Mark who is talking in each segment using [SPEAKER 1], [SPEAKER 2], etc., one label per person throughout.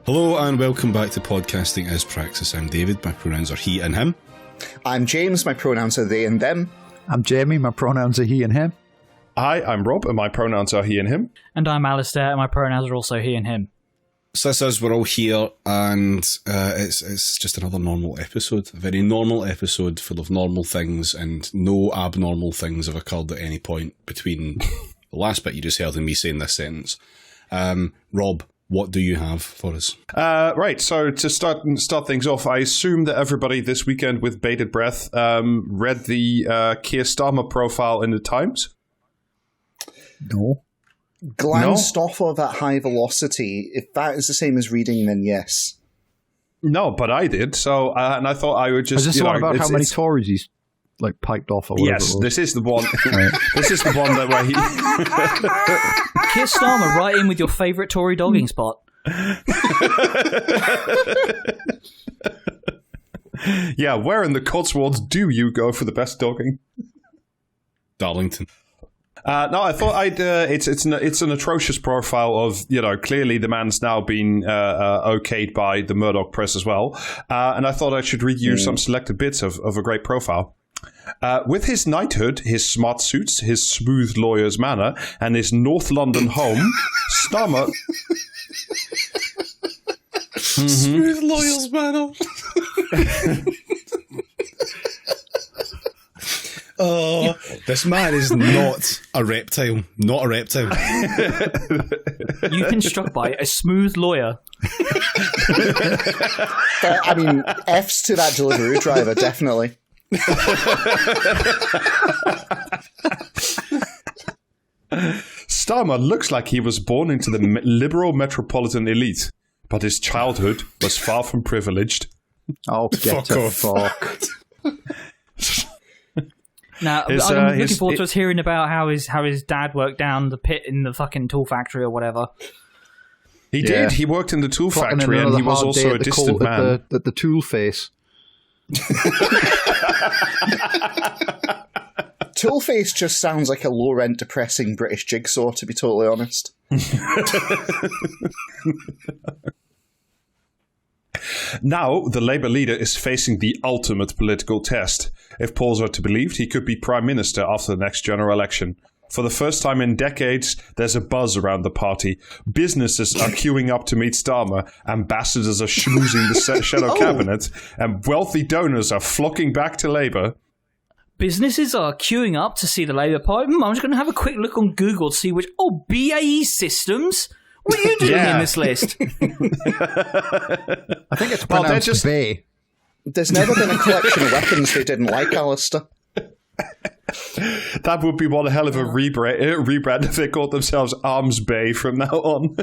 [SPEAKER 1] Hello and welcome back to Podcasting as Praxis. I'm David, my pronouns are he and him.
[SPEAKER 2] I'm James, my pronouns are they and them.
[SPEAKER 3] I'm Jamie, my pronouns are he and him.
[SPEAKER 4] Hi, I'm Rob, and my pronouns are he and him.
[SPEAKER 5] And I'm Alistair, and my pronouns are also he and him.
[SPEAKER 1] So this is, we're all here, and it's just another normal episode. A very normal episode full of normal things, and no abnormal things have occurred at any point between the last bit you just heard and me saying this sentence. Rob, what do you have for us?
[SPEAKER 4] Right, so to start things off, I assume that everybody this weekend with bated breath read the Keir Starmer profile in the Times?
[SPEAKER 3] No.
[SPEAKER 2] Glanced off of at high velocity. If that is the same as reading, then yes.
[SPEAKER 4] No, but I did. So, and I thought I would just.
[SPEAKER 3] Is this the one about how many Tories he's piped off or whatever?
[SPEAKER 4] Yes, this is the one. This is the one that where he.
[SPEAKER 5] Keir Starmer, right in with your favourite Tory dogging spot.
[SPEAKER 4] Yeah, where in the Cotswolds do you go for the best dogging?
[SPEAKER 1] Darlington.
[SPEAKER 4] No, I thought it's an atrocious profile of, clearly the man's now been okayed by the Murdoch press as well, and I thought I should read you some selected bits of a great profile. With his knighthood, his smart suits, his smooth lawyer's manner, and his North London home, Starmer.
[SPEAKER 1] Smooth lawyer's manner. Oh, this man is not a reptile. Not a reptile.
[SPEAKER 5] You've been struck by a smooth lawyer.
[SPEAKER 2] I mean, F's to that Deliveroo driver, definitely.
[SPEAKER 4] Starmer looks like he was born into the liberal metropolitan elite, but his childhood was far from privileged.
[SPEAKER 3] Oh, get a fuck.
[SPEAKER 5] Now, I'm looking forward to us hearing about how his dad worked down the pit in the fucking tool factory or whatever.
[SPEAKER 4] He did. He worked in the tool factory, and he was also a distant man.
[SPEAKER 3] At the tool face.
[SPEAKER 2] Toolface just sounds like a low-rent, depressing British jigsaw, to be totally honest.
[SPEAKER 4] Now, the Labour leader is facing the ultimate political test. If polls are to be believed, he could be Prime Minister after the next general election. For the first time in decades, there's a buzz around the party. Businesses are queuing up to meet Starmer, ambassadors are schmoozing the shadow cabinet, and wealthy donors are flocking back to Labour.
[SPEAKER 5] Businesses are queuing up to see the Labour Party. I'm just going to have a quick look on Google to see which... Oh, BAE Systems? What are you doing in this list?
[SPEAKER 3] I think it's pronounced Bay.
[SPEAKER 2] There's never been a collection of weapons they didn't like, Alistair.
[SPEAKER 4] That would be one hell of a rebrand if they called themselves Arms Bay from now on.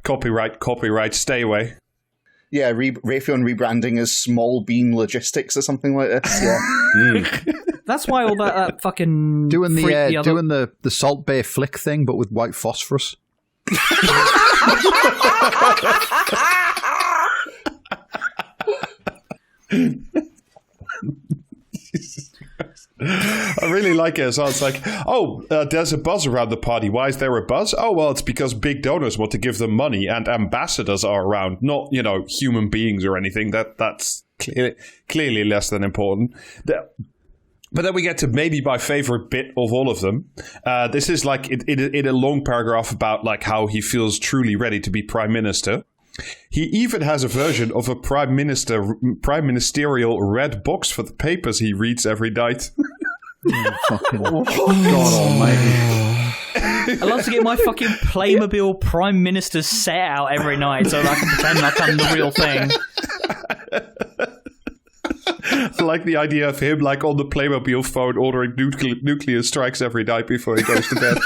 [SPEAKER 4] Copyright, stay away.
[SPEAKER 2] Yeah, Raytheon rebranding as Small Bean Logistics or something like this. Yeah.
[SPEAKER 5] That's why all that fucking
[SPEAKER 3] doing the Salt Bay flick thing, but with white phosphorus.
[SPEAKER 4] I really like it. So it's like, there's a buzz around the party. Why is there a buzz? Oh, well, it's because big donors want to give them money and ambassadors are around, not, human beings or anything. That's clearly less than important. But then we get to maybe my favorite bit of all of them. This is like in a long paragraph about how he feels truly ready to be Prime Minister. He even has a version of a prime ministerial red box for the papers he reads every night.
[SPEAKER 3] Fucking God almighty.
[SPEAKER 5] I love to get my fucking Playmobil Prime Minister set out every night so that I can pretend like I'm the real thing.
[SPEAKER 4] I like the idea of him on the Playmobil phone ordering nuclear strikes every night before he goes to bed.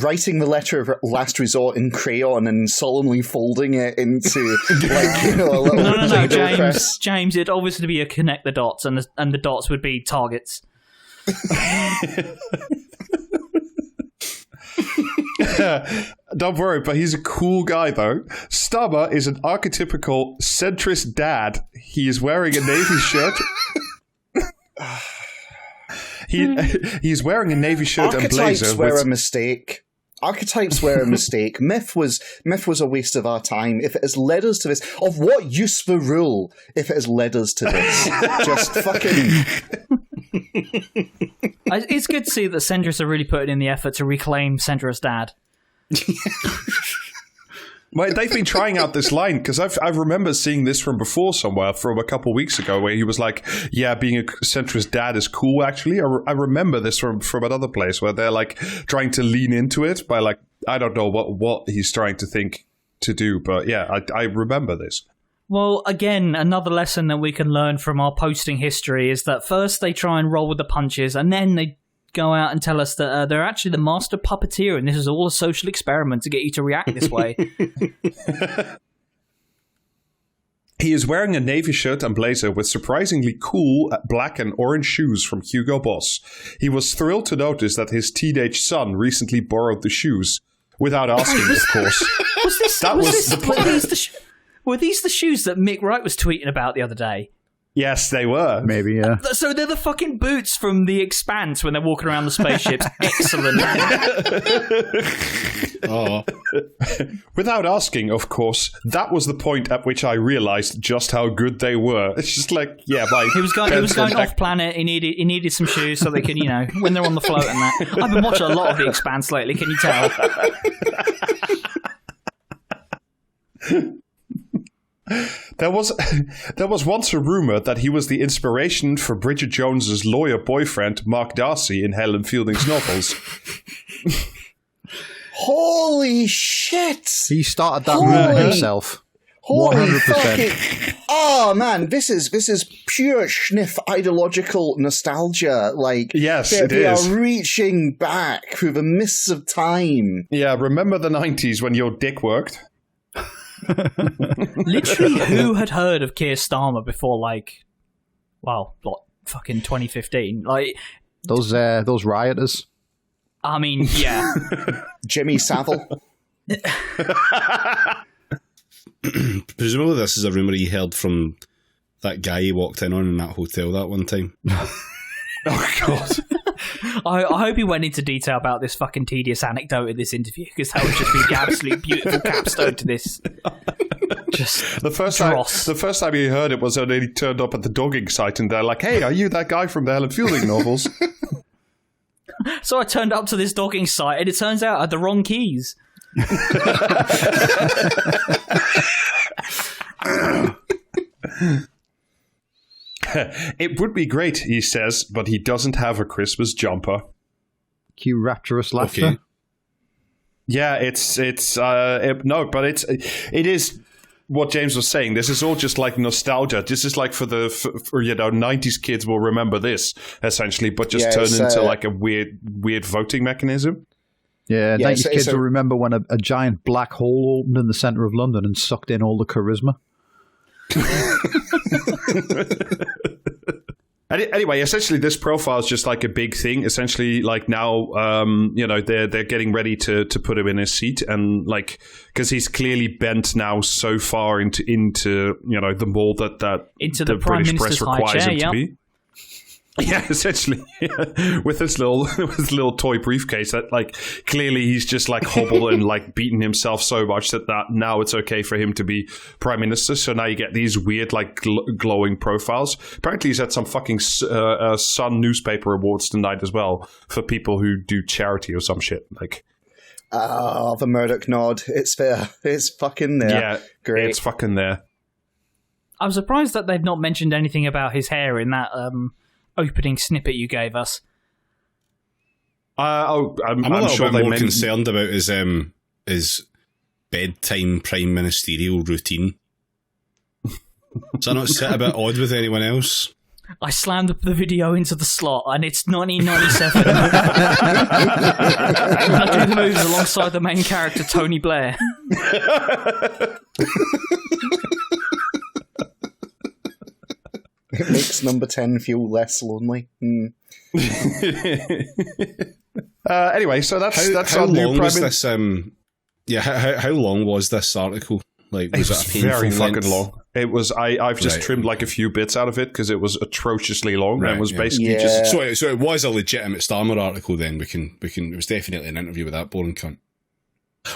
[SPEAKER 2] Writing the letter of last resort in crayon and solemnly folding it into a little
[SPEAKER 5] No, James, it'd obviously be a connect the dots, and the dots would be targets.
[SPEAKER 4] Don't worry, but he's a cool guy, though. Starmer is an archetypical centrist dad. He is wearing a navy shirt. He's wearing a navy shirt and blazer.
[SPEAKER 2] Archetypes were a mistake. Archetypes were a mistake. Myth was a waste of our time. If it has led us to this, of what use the rule if it has led us to this? Just fucking...
[SPEAKER 5] It's good to see that centrists are really putting in the effort to reclaim centrist dad.
[SPEAKER 4] Well, they've been trying out this line because I remember seeing this from before somewhere from a couple of weeks ago where he was like, yeah, being a centrist dad is cool, actually. I remember this from another place where they're like trying to lean into it by like, I don't know what he's trying to think to do. But yeah, I remember this.
[SPEAKER 5] Well, again, another lesson that we can learn from our posting history is that first they try and roll with the punches and then they go out and tell us that they're actually the master puppeteer and this is all a social experiment to get you to react this way.
[SPEAKER 4] He is wearing a navy shirt and blazer with surprisingly cool black and orange shoes from Hugo Boss. He was thrilled to notice that his teenage son recently borrowed the shoes. Without asking, of course.
[SPEAKER 5] Were these the shoes that Mick Wright was tweeting about the other day?
[SPEAKER 4] Yes, they were.
[SPEAKER 3] Maybe, yeah.
[SPEAKER 5] So they're the fucking boots from The Expanse when they're walking around the spaceships. Excellent.
[SPEAKER 1] Oh.
[SPEAKER 4] Without asking, of course, that was the point at which I realized just how good they were. It's just like, yeah,
[SPEAKER 5] He was going off planet. He needed some shoes so they can, when they're on the float and that. I've been watching a lot of The Expanse lately. Can you tell?
[SPEAKER 4] There was once a rumor that he was the inspiration for Bridget Jones's lawyer boyfriend, Mark Darcy, in Helen Fielding's novels.
[SPEAKER 2] Holy shit!
[SPEAKER 3] He started that rumor himself.
[SPEAKER 2] Holy
[SPEAKER 3] 100%.
[SPEAKER 2] fucking... Oh man, this is pure schniff ideological nostalgia. Like,
[SPEAKER 4] yes,
[SPEAKER 2] they are reaching back through the mists of time.
[SPEAKER 4] Yeah, remember the 90s when your dick worked?
[SPEAKER 5] Literally, who had heard of Keir Starmer before, fucking 2015? Like
[SPEAKER 3] those rioters.
[SPEAKER 5] I mean, yeah.
[SPEAKER 2] Jimmy Savile.
[SPEAKER 1] Presumably this is a rumour he heard from that guy he walked in on in that hotel that one time.
[SPEAKER 4] Oh, God.
[SPEAKER 5] I hope he went into detail about this fucking tedious anecdote in this interview, because that would just be the absolute beautiful capstone to this. Just
[SPEAKER 4] the first time he heard it was when he turned up at the dogging site and they're like, hey, are you that guy from the Helen Fielding novels?
[SPEAKER 5] So I turned up to this dogging site and it turns out I had the wrong keys.
[SPEAKER 4] It would be great, he says, but he doesn't have a Christmas jumper.
[SPEAKER 3] Cue rapturous laughter.
[SPEAKER 1] Okay.
[SPEAKER 4] Yeah, it is what James was saying. This is all just like nostalgia. This is like for 90s kids will remember this essentially, but just turn into like a weird voting mechanism.
[SPEAKER 3] Yeah, 90s kids will remember when a giant black hole opened in the centre of London and sucked in all the charisma.
[SPEAKER 4] Anyway, essentially, this profile is just like a big thing. Essentially, like now, they're getting ready to put him in his seat, and like because he's clearly bent now so far into the mold that
[SPEAKER 5] into
[SPEAKER 4] the
[SPEAKER 5] Prime
[SPEAKER 4] British
[SPEAKER 5] Minister's
[SPEAKER 4] press requires
[SPEAKER 5] high chair,
[SPEAKER 4] him to be. Yeah, essentially, with his little toy briefcase that like clearly he's just like hobbled and like beaten himself so much that now it's okay for him to be prime minister. So now you get these weird like glowing profiles. Apparently he's at some fucking Sun newspaper awards tonight as well for people who do charity or some shit. Like,
[SPEAKER 2] the Murdoch nod. It's there. It's fucking there.
[SPEAKER 4] Yeah,
[SPEAKER 2] great.
[SPEAKER 4] It's fucking there.
[SPEAKER 5] I'm surprised that they've not mentioned anything about his hair in that opening snippet you gave us.
[SPEAKER 1] I'm a little bit more concerned about his bedtime prime ministerial routine. Does that not sit a bit odd with anyone else?
[SPEAKER 5] I slammed the video into the slot and it's 1997. I do the moves alongside the main character, Tony Blair.
[SPEAKER 2] It makes number 10 feel less lonely.
[SPEAKER 4] Anyway, so that's
[SPEAKER 1] how
[SPEAKER 4] our new
[SPEAKER 1] long
[SPEAKER 4] prime
[SPEAKER 1] was this? How long was this article? Like, was it a painful
[SPEAKER 4] very fucking
[SPEAKER 1] length?
[SPEAKER 4] long? It was I've just trimmed like a few bits out of it because it was atrociously long and was basically just.
[SPEAKER 1] So it was a legitimate Starmer article. Then we can. It was definitely an interview with that boring cunt.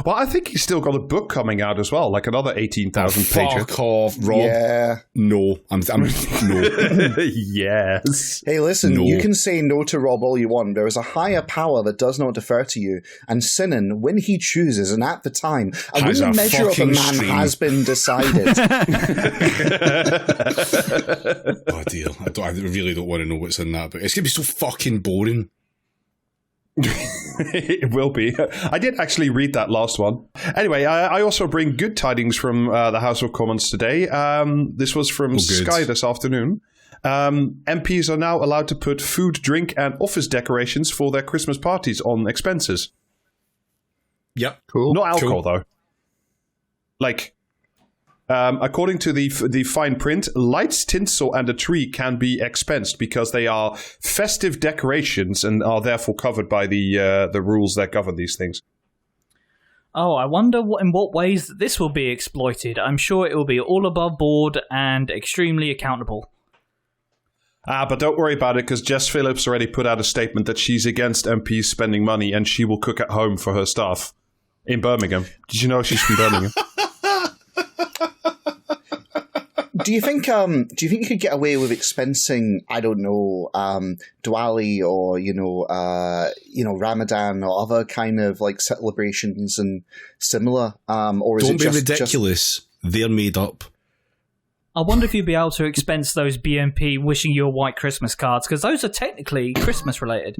[SPEAKER 4] Well, I think he's still got a book coming out as well, like another 18,000 pages.
[SPEAKER 1] Fuck off, Rob.
[SPEAKER 2] Yeah.
[SPEAKER 1] No, I'm no.
[SPEAKER 4] Yes.
[SPEAKER 2] Hey, listen, you can say no to Rob all you want. There is a higher power that does not defer to you, and Sinan, when he chooses and at the time, and when the measure of a man has been decided.
[SPEAKER 1] Oh dear, I really don't want to know what's in that, but it's going to be so fucking boring.
[SPEAKER 4] It will be. I did actually read that last one. Anyway, I also bring good tidings from the House of Commons today. This was from Sky this afternoon. MPs are now allowed to put food, drink, and office decorations for their Christmas parties on expenses.
[SPEAKER 1] Yep,
[SPEAKER 3] cool.
[SPEAKER 4] Not alcohol, though. Like, according to the fine print, lights, tinsel, and a tree can be expensed because they are festive decorations and are therefore covered by the rules that govern these things.
[SPEAKER 5] Oh, I wonder in what ways that this will be exploited. I'm sure it will be all above board and extremely accountable.
[SPEAKER 4] But don't worry about it, because Jess Phillips already put out a statement that she's against MPs spending money and she will cook at home for her staff in Birmingham. Did you know she's from Birmingham?
[SPEAKER 2] Do you think you could get away with expensing, I don't know, Diwali or Ramadan or other kind of like celebrations and similar? Or is
[SPEAKER 1] don't
[SPEAKER 2] it
[SPEAKER 1] be ridiculous? They're made up.
[SPEAKER 5] I wonder if you'd be able to expense those BNP wishing you a white Christmas cards, because those are technically Christmas related.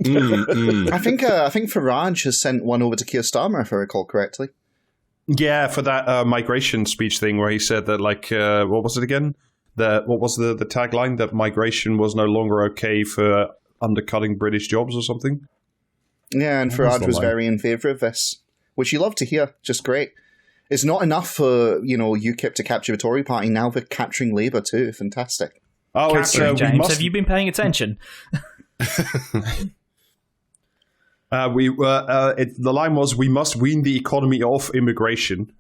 [SPEAKER 2] I think Farage has sent one over to Keir Starmer, if I recall correctly.
[SPEAKER 4] Yeah, for that migration speech thing where he said that, like, what was it again? What was the tagline? That migration was no longer okay for undercutting British jobs or something?
[SPEAKER 2] Yeah, and Farage was very in favour of this, which you love to hear. Just great. It's not enough for, UKIP to capture the Tory party, now they're capturing Labour too. Fantastic.
[SPEAKER 4] Oh, it's
[SPEAKER 5] James, have you been paying attention?
[SPEAKER 4] The line was, we must wean the economy off immigration.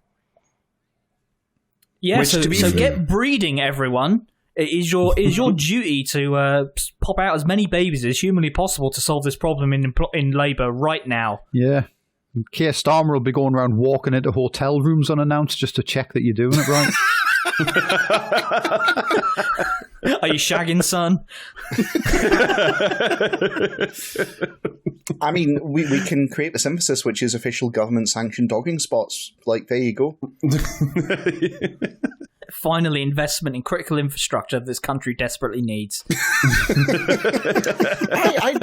[SPEAKER 5] Yeah, so get breeding, everyone. It is your duty to pop out as many babies as humanly possible to solve this problem in Labour right now.
[SPEAKER 3] Yeah. Keir Starmer will be going around walking into hotel rooms unannounced just to check that you're doing it right.
[SPEAKER 5] Are you shagging, son?
[SPEAKER 2] I mean, we can create the synthesis, which is official government-sanctioned dogging spots. Like, there you go.
[SPEAKER 5] Finally, investment in critical infrastructure this country desperately needs.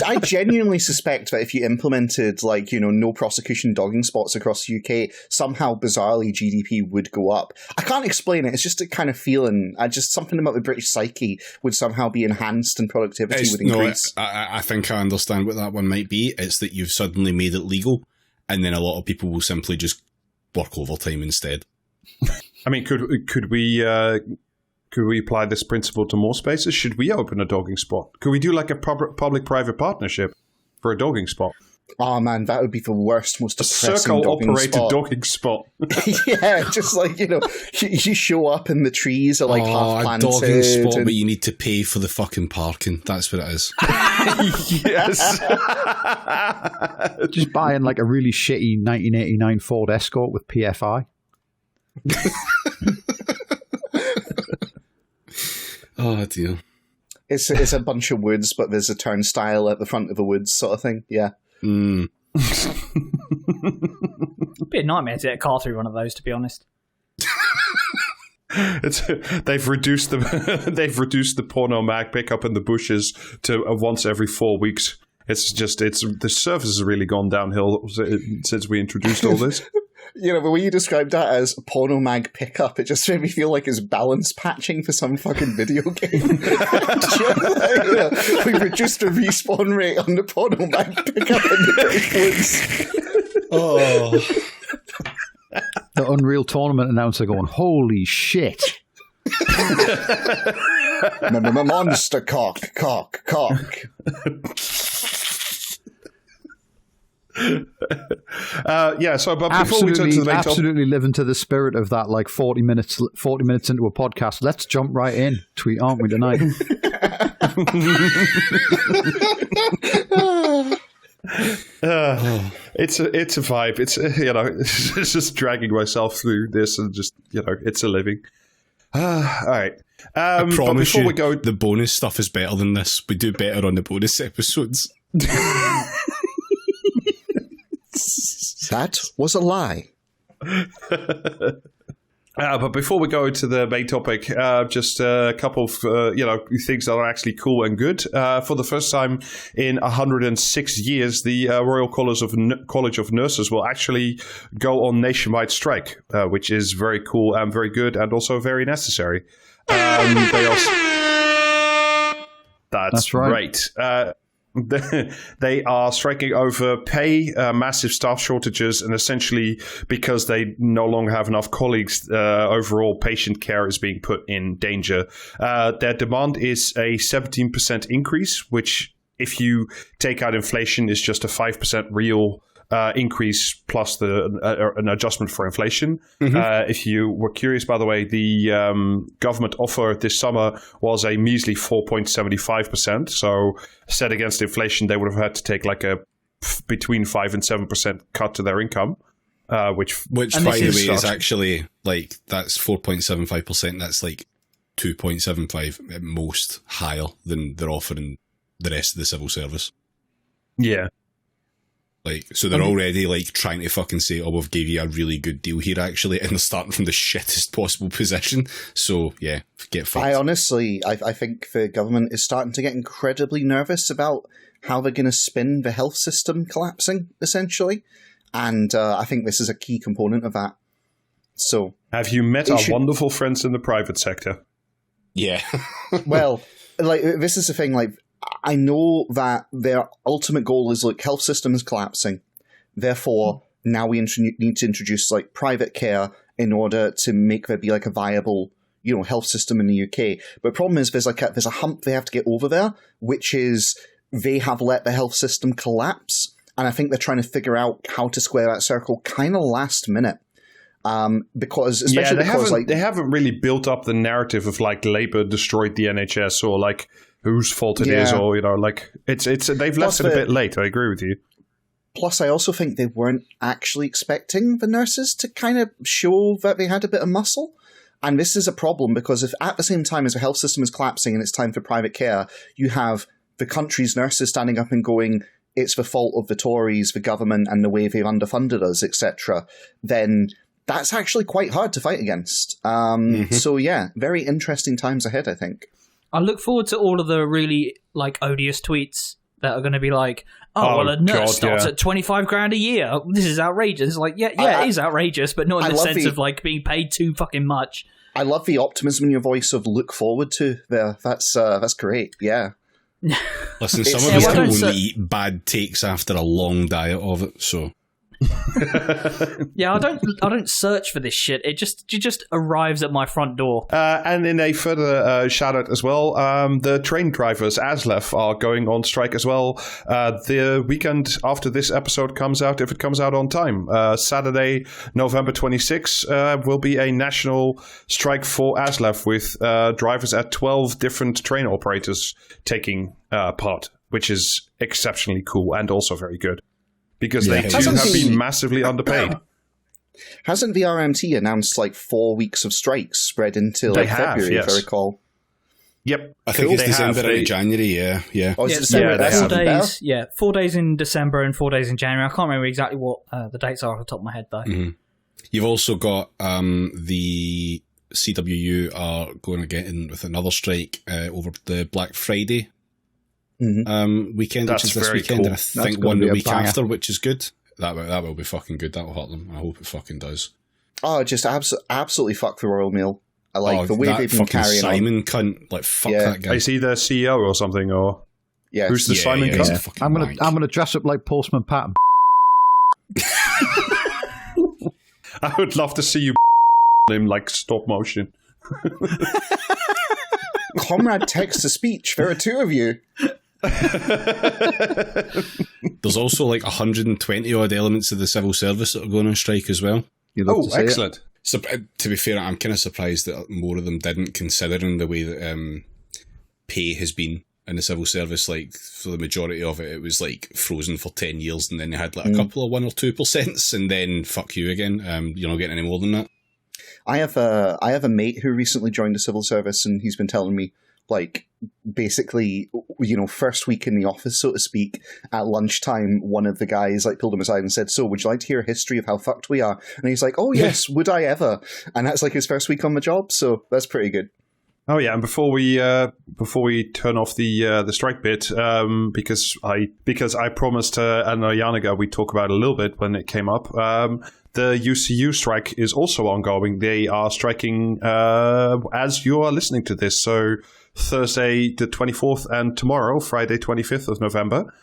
[SPEAKER 2] I genuinely suspect that if you implemented, no prosecution dogging spots across the UK, somehow, bizarrely, GDP would go up. I can't explain it. It's just a kind of feeling. Something about the British psyche would somehow be enhanced and productivity would increase.
[SPEAKER 1] No, I think I understand what that one might be. It's that you've suddenly made it legal, and then a lot of people will simply just work overtime instead.
[SPEAKER 4] I mean, could we apply this principle to more spaces? Should we open a dogging spot? Could we do like a public-private partnership for a dogging spot?
[SPEAKER 2] Oh man, that would be the worst, most depressing
[SPEAKER 4] circle-operated dogging spot.
[SPEAKER 2] Yeah, just you show up and the trees are half planted.
[SPEAKER 1] A dogging spot, but you need to pay for the fucking parking. That's what it is.
[SPEAKER 4] Yes.
[SPEAKER 3] Just buying like a really shitty 1989 Ford Escort with PFI.
[SPEAKER 1] Oh dear.
[SPEAKER 2] It's a bunch of woods, but there's a turnstile at the front of the woods, sort of thing. Yeah.
[SPEAKER 5] It'd be a nightmare to get a car through one of those, to be honest.
[SPEAKER 4] They've reduced the porno mag pickup in the bushes to once every 4 weeks. The service has really gone downhill since we introduced all this.
[SPEAKER 2] The way you described that as porno mag pickup, it just made me feel like it's balance patching for some fucking video game. We reduced the respawn rate on the porno mag pickup in the woods.
[SPEAKER 1] Oh.
[SPEAKER 3] The Unreal Tournament announcer going, holy shit.
[SPEAKER 2] Monster cock.
[SPEAKER 4] So, but before we turn to the main topic,
[SPEAKER 3] absolutely live into the spirit of that. Like 40 minutes into a podcast. Let's jump right in. Tweet, aren't we tonight?
[SPEAKER 4] it's a vibe. It's it's just dragging myself through this and just it's a living. All right.
[SPEAKER 1] I promise
[SPEAKER 4] before
[SPEAKER 1] you,
[SPEAKER 4] we go,
[SPEAKER 1] the bonus stuff is better than this. We do better on the bonus episodes.
[SPEAKER 2] That was a lie.
[SPEAKER 4] But before we go to the main topic, just a couple of things that are actually cool and good. For the first time in 106 years, the Royal College of Nurses will actually go on nationwide strike, which is very cool and very good, and also very necessary. That's right. They are striking over pay, massive staff shortages, and essentially because they no longer have enough colleagues, overall patient care is being put in danger. Their demand is a 17% increase, which, if you take out inflation, is just a 5% real increase plus an adjustment for inflation. Mm-hmm. If you were curious, by the way, the government offer this summer was a measly 4.75%. So set against inflation, they would have had to take like a between 5 and 7% cut to their income. Which by the way is actually like, that's 4.75%. That's like 2.75 at most higher than they're offering the rest of the civil service. Yeah.
[SPEAKER 1] Like, so they're already like trying to fucking say, oh, we've gave you a really good deal here, actually, and they're starting from the shittest possible position. So yeah, get fucked.
[SPEAKER 2] I think the government is starting to get incredibly nervous about how they're going to spin the health system collapsing, essentially. And I think this is a key component of that. So,
[SPEAKER 4] have you met our wonderful friends in the private sector?
[SPEAKER 1] Yeah.
[SPEAKER 2] Well, like, this is the thing, like, I know that their ultimate goal is, like, health system is collapsing. Therefore, now we need to introduce, like, private care in order to make there be, like, a viable, health system in the UK. But the problem is there's a hump they have to get over there, which is they have let the health system collapse. And I think they're trying to figure out how to square that circle kind of last minute. Because they haven't
[SPEAKER 4] really built up the narrative of like Labour destroyed the NHS or like whose fault it is, or they've left it a bit late. I agree with you.
[SPEAKER 2] Plus, I also think they weren't actually expecting the nurses to kind of show that they had a bit of muscle. And this is a problem because if at the same time as the health system is collapsing and it's time for private care, you have the country's nurses standing up and going, it's the fault of the Tories, the government, and the way they've underfunded us, etc., then that's actually quite hard to fight against. So yeah, very interesting times ahead, I think.
[SPEAKER 5] I look forward to all of the really like odious tweets that are going to be like, well, a nurse starts at 25 grand a year. This is outrageous. It's like, it is outrageous, but not in the sense of like being paid too fucking much.
[SPEAKER 2] I love the optimism in your voice of look forward to there. That's great. Yeah.
[SPEAKER 1] Listen, some of these can only eat bad takes after a long diet of it, so...
[SPEAKER 5] Yeah, I don't search for this shit. It just arrives at my front door.
[SPEAKER 4] And in a further shout out as well, the train drivers ASLEF are going on strike as well. The weekend after this episode comes out, if it comes out on time, Saturday, November 26, will be a national strike for ASLEF with drivers at 12 different train operators taking part, which is exceptionally cool and also very good. Because they too have been massively underpaid.
[SPEAKER 2] Hasn't the RMT announced like 4 weeks of strikes spread into like February, if I recall?
[SPEAKER 4] Yep.
[SPEAKER 1] I think it's December and January, yeah.
[SPEAKER 2] Oh, it's December.
[SPEAKER 5] 4 days. Yeah, 4 days in December and 4 days in January. I can't remember exactly what the dates are off the top of my head, though. Mm-hmm.
[SPEAKER 1] You've also got the CWU are going to get in with another strike over the Black Friday weekend, which is this weekend, cool. And I think one the week after, which is good. That will be fucking good. That will hurt them. I hope it fucking does.
[SPEAKER 2] Oh, just absolutely fuck the Royal Mail. I like the way they've been carrying
[SPEAKER 1] Simon
[SPEAKER 2] on.
[SPEAKER 1] cunt, like fuck that guy.
[SPEAKER 4] Is he the CEO or something, or who's the Simon cunt?
[SPEAKER 3] I'm gonna dress up like Postman Pat.
[SPEAKER 4] I would love to see you him like stop motion.
[SPEAKER 2] Comrade text to speech. There are two of you.
[SPEAKER 1] There's also like 120 odd elements of the civil service that are going on strike as well.
[SPEAKER 4] Oh, excellent.
[SPEAKER 1] So, to be fair, I'm kind of surprised that more of them didn't, considering the way that pay has been in the civil service. Like, for the majority of it, it was like frozen for 10 years, and then they had like a couple of 1 or 2%, and then fuck you again. You're not getting any more than that.
[SPEAKER 2] I have a mate who recently joined the civil service, and he's been telling me, like, basically, first week in the office, so to speak, at lunchtime, one of the guys like pulled him aside and said, "So, would you like to hear a history of how fucked we are?" And he's like, "Oh yes, would I ever?" And that's like his first week on the job, so that's pretty good.
[SPEAKER 4] Oh yeah, and before we turn off the strike bit, because I promised Anna Janaga we'd talk about it a little bit when it came up. The UCU strike is also ongoing. They are striking as you are listening to this, so Thursday the 24th and tomorrow, Friday 25th of November.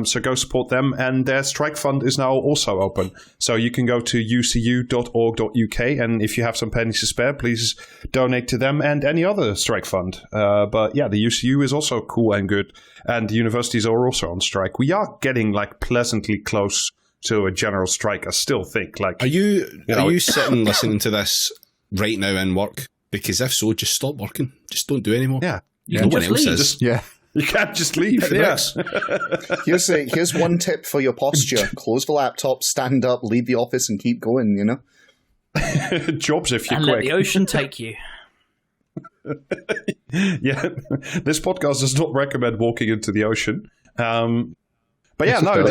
[SPEAKER 4] So go support them, and their strike fund is now also open. So you can go to ucu.org.uk, and if you have some pennies to spare, please donate to them and any other strike fund. But yeah, the UCU is also cool and good, and the universities are also on strike. We are getting like pleasantly close to a general strike. I still think. Like,
[SPEAKER 1] are you sitting listening to this right now in work? Because if so, just stop working. Just don't do it anymore.
[SPEAKER 4] Yeah,
[SPEAKER 1] no one else is.
[SPEAKER 3] Yeah.
[SPEAKER 4] You can't just leave.
[SPEAKER 1] Yes.
[SPEAKER 2] Here's one tip for your posture: close the laptop, stand up, leave the office, and keep going.
[SPEAKER 4] Jobs if you're
[SPEAKER 5] and
[SPEAKER 4] quick.
[SPEAKER 5] let the ocean take you.
[SPEAKER 4] Yeah, this podcast does not recommend walking into the ocean. But yeah, no.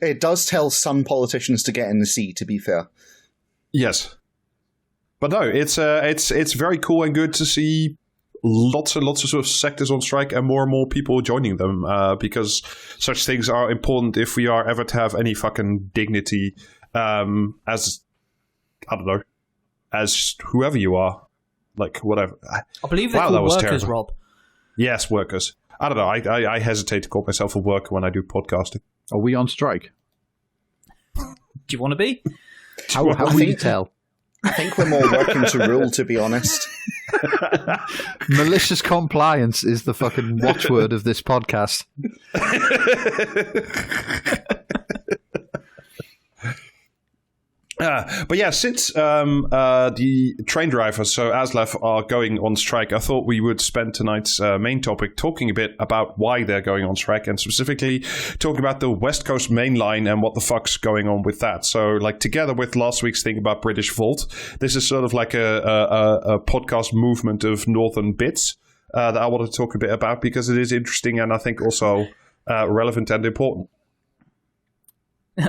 [SPEAKER 2] It does tell some politicians to get in the sea. To be fair,
[SPEAKER 4] yes, but no, it's very cool and good to see lots and lots of sort of sectors on strike and more people joining them, because such things are important if we are ever to have any fucking dignity, as I don't know, as whoever you are, like whatever.
[SPEAKER 5] I believe they're called workers, terrible. Rob.
[SPEAKER 4] Yes, workers. I don't know. I hesitate to call myself a worker when I do podcasting.
[SPEAKER 3] Are we on strike?
[SPEAKER 5] Do you want to be?
[SPEAKER 3] How will you tell?
[SPEAKER 2] I think we're more working to rule, to be honest.
[SPEAKER 3] Malicious compliance is the fucking watchword of this podcast.
[SPEAKER 4] But yeah, since the train drivers, so ASLEF, are going on strike, I thought we would spend tonight's main topic talking a bit about why they're going on strike, and specifically talking about the West Coast Main Line and what the fuck's going on with that. So, like, together with last week's thing about British Volt, this is sort of like a podcast movement of Northern bits that I want to talk a bit about, because it is interesting and I think also relevant and important.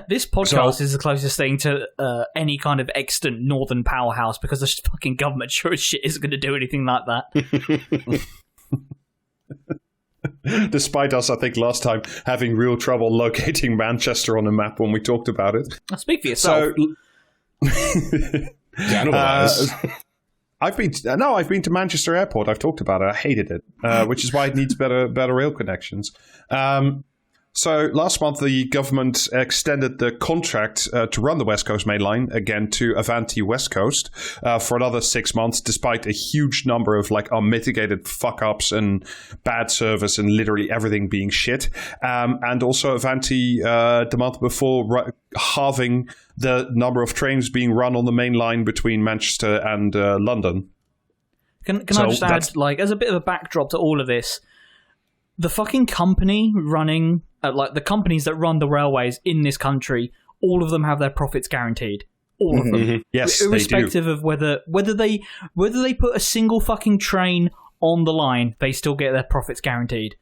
[SPEAKER 5] This podcast is the closest thing to any kind of extant northern powerhouse, because the fucking government sure as shit isn't going to do anything like that.
[SPEAKER 4] Despite us, I think, last time having real trouble locating Manchester on a map when we talked about it.
[SPEAKER 5] Speak for yourself.
[SPEAKER 1] Yeah, I know what that is.
[SPEAKER 4] I've been to Manchester Airport. I've talked about it. I hated it, which is why it needs better rail connections. So last month, the government extended the contract to run the West Coast Main Line again to Avanti West Coast for another 6 months, despite a huge number of like unmitigated fuck-ups and bad service and literally everything being shit. And also Avanti the month before halving the number of trains being run on the main line between Manchester and London.
[SPEAKER 5] Can I just add, like, as a bit of a backdrop to all of this, the fucking company running, like the companies that run the railways in this country, all of them have their profits guaranteed. All of them. Mm-hmm.
[SPEAKER 4] Yes,
[SPEAKER 5] irrespective
[SPEAKER 4] they do.
[SPEAKER 5] Of whether they put a single fucking train on the line, they still get their profits guaranteed.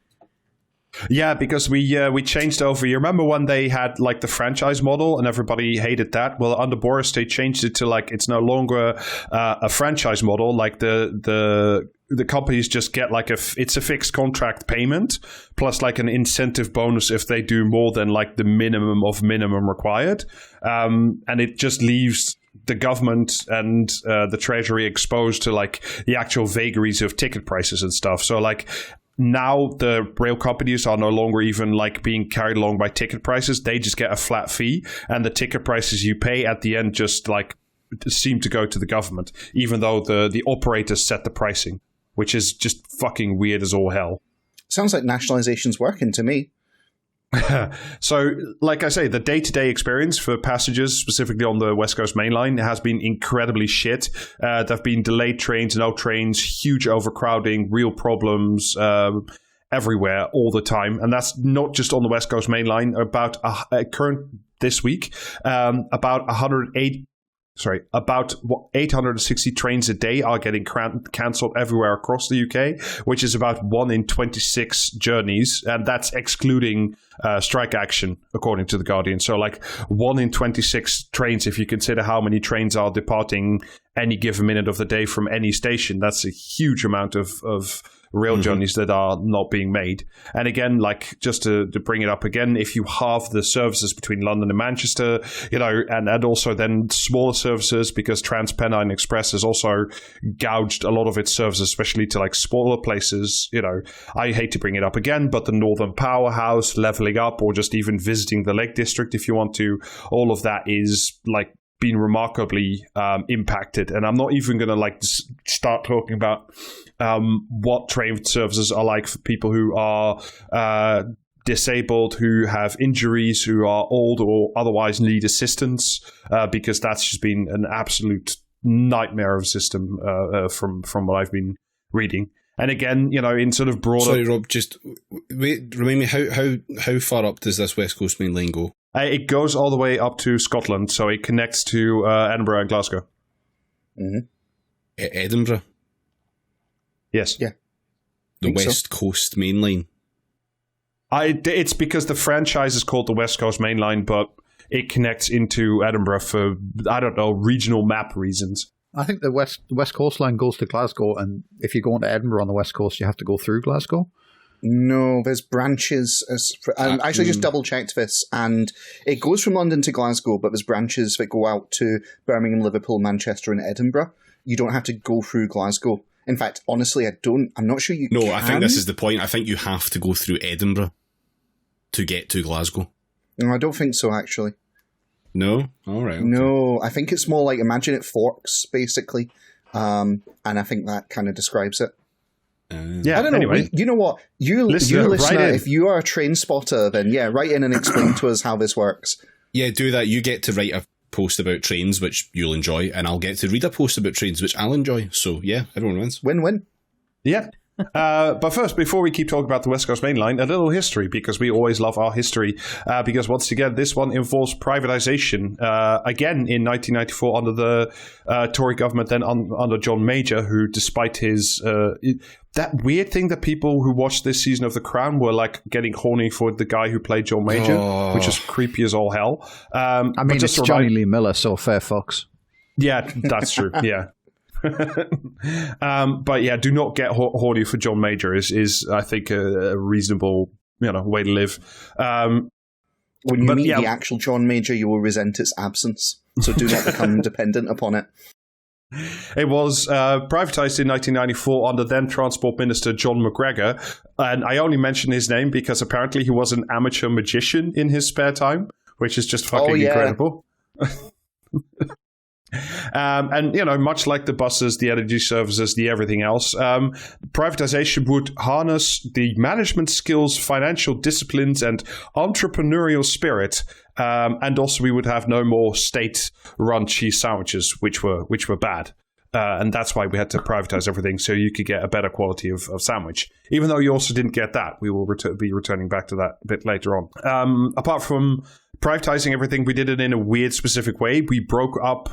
[SPEAKER 4] Yeah, because we changed over. You remember when they had like the franchise model and everybody hated that? Well, under Boris, they changed it to like it's no longer a franchise model. Like the companies just get like it's a fixed contract payment plus like an incentive bonus if they do more than like the minimum of minimum required. And it just leaves the government and the treasury exposed to like the actual vagaries of ticket prices and stuff. So like now the rail companies are no longer even like being carried along by ticket prices. They just get a flat fee, and the ticket prices you pay at the end just like seem to go to the government, even though the operators set the pricing, which is just fucking weird as all hell.
[SPEAKER 2] Sounds like nationalization's working to me.
[SPEAKER 4] So, like I say, the day-to-day experience for passengers, specifically on the West Coast Main Line, has been incredibly shit. There have been delayed trains, no trains, huge overcrowding, real problems everywhere all the time. And that's not just on the West Coast Main Line. About this week, about 860 trains a day are getting cancelled everywhere across the UK, which is about 1 in 26 journeys, and that's excluding strike action, according to The Guardian. So, like 1 in 26 trains, if you consider how many trains are departing any given minute of the day from any station, that's a huge amount of rail journeys that are not being made. And again, like, just to bring it up again, if you halve the services between London and Manchester, and also then smaller services, because TransPennine Express has also gouged a lot of its services, especially to like smaller places. I hate to bring it up again, but the Northern Powerhouse, leveling up, or just even visiting the Lake District if you want to, all of that is like been remarkably impacted. And I'm not even going to like start talking about what train services are like for people who are disabled, who have injuries, who are old or otherwise need assistance, because that's just been an absolute nightmare of a system from what I've been reading. And again, in sort of broader...
[SPEAKER 1] Sorry, Rob, just remind me, how far up does this West Coast Main Line go?
[SPEAKER 4] It goes all the way up to Scotland, so it connects to Edinburgh and Glasgow.
[SPEAKER 2] Mm-hmm.
[SPEAKER 1] Edinburgh?
[SPEAKER 4] Yes.
[SPEAKER 2] Yeah.
[SPEAKER 1] The West Coast Main Line?
[SPEAKER 4] It's because the franchise is called the West Coast Main Line, but it connects into Edinburgh for, I don't know, regional map reasons.
[SPEAKER 3] I think the West Coast Line goes to Glasgow, and if you go into Edinburgh on the West Coast, you have to go through Glasgow.
[SPEAKER 2] No, there's branches. I actually just double-checked this, and it goes from London to Glasgow, but there's branches that go out to Birmingham, Liverpool, Manchester, and Edinburgh. You don't have to go through Glasgow. In fact, honestly, I'm not sure you can.
[SPEAKER 1] No, I think this is the point. I think you have to go through Edinburgh to get to Glasgow.
[SPEAKER 2] No, I don't think so, actually.
[SPEAKER 1] No? All right. Okay.
[SPEAKER 2] No, I think it's more like, imagine it forks, basically. And I think that kind of describes it.
[SPEAKER 4] Yeah,
[SPEAKER 2] I don't know.
[SPEAKER 4] anyway.
[SPEAKER 2] You know what? You listener, if you are a train spotter, then write in and explain to us how this works.
[SPEAKER 1] Yeah, do that. You get to write a post about trains, which you'll enjoy, and I'll get to read a post about trains, which I'll enjoy. So, yeah, everyone wins.
[SPEAKER 2] Win-win.
[SPEAKER 4] Yeah. But first, before we keep talking about the West Coast Main Line, a little history, because we always love our history. Because once again, this one involves privatisation. Again, in 1994, under the Tory government, then under John Major, who, despite his that weird thing that people who watched this season of The Crown were like getting horny for the guy who played John Major, which is creepy as all hell.
[SPEAKER 3] I mean, it's Johnny Lee Miller, so fair fucks.
[SPEAKER 4] Yeah, that's true. Yeah. But yeah, do not get horny for John Major is I think a reasonable way to live.
[SPEAKER 2] When you meet the actual John Major, you will resent its absence. So do not become dependent upon it.
[SPEAKER 4] It was privatised in 1994 under then Transport Minister John McGregor, and I only mention his name because apparently he was an amateur magician in his spare time, which is just fucking incredible. And, much like the buses, the energy services, the everything else, privatization would harness the management skills, financial disciplines, and entrepreneurial spirit. And also we would have no more state-run cheese sandwiches, which were bad. And that's why we had to privatize everything, so you could get a better quality of sandwich. Even though you also didn't get that. We will be returning back to that a bit later on. Apart from privatizing everything, we did it in a weird, specific way. We broke up...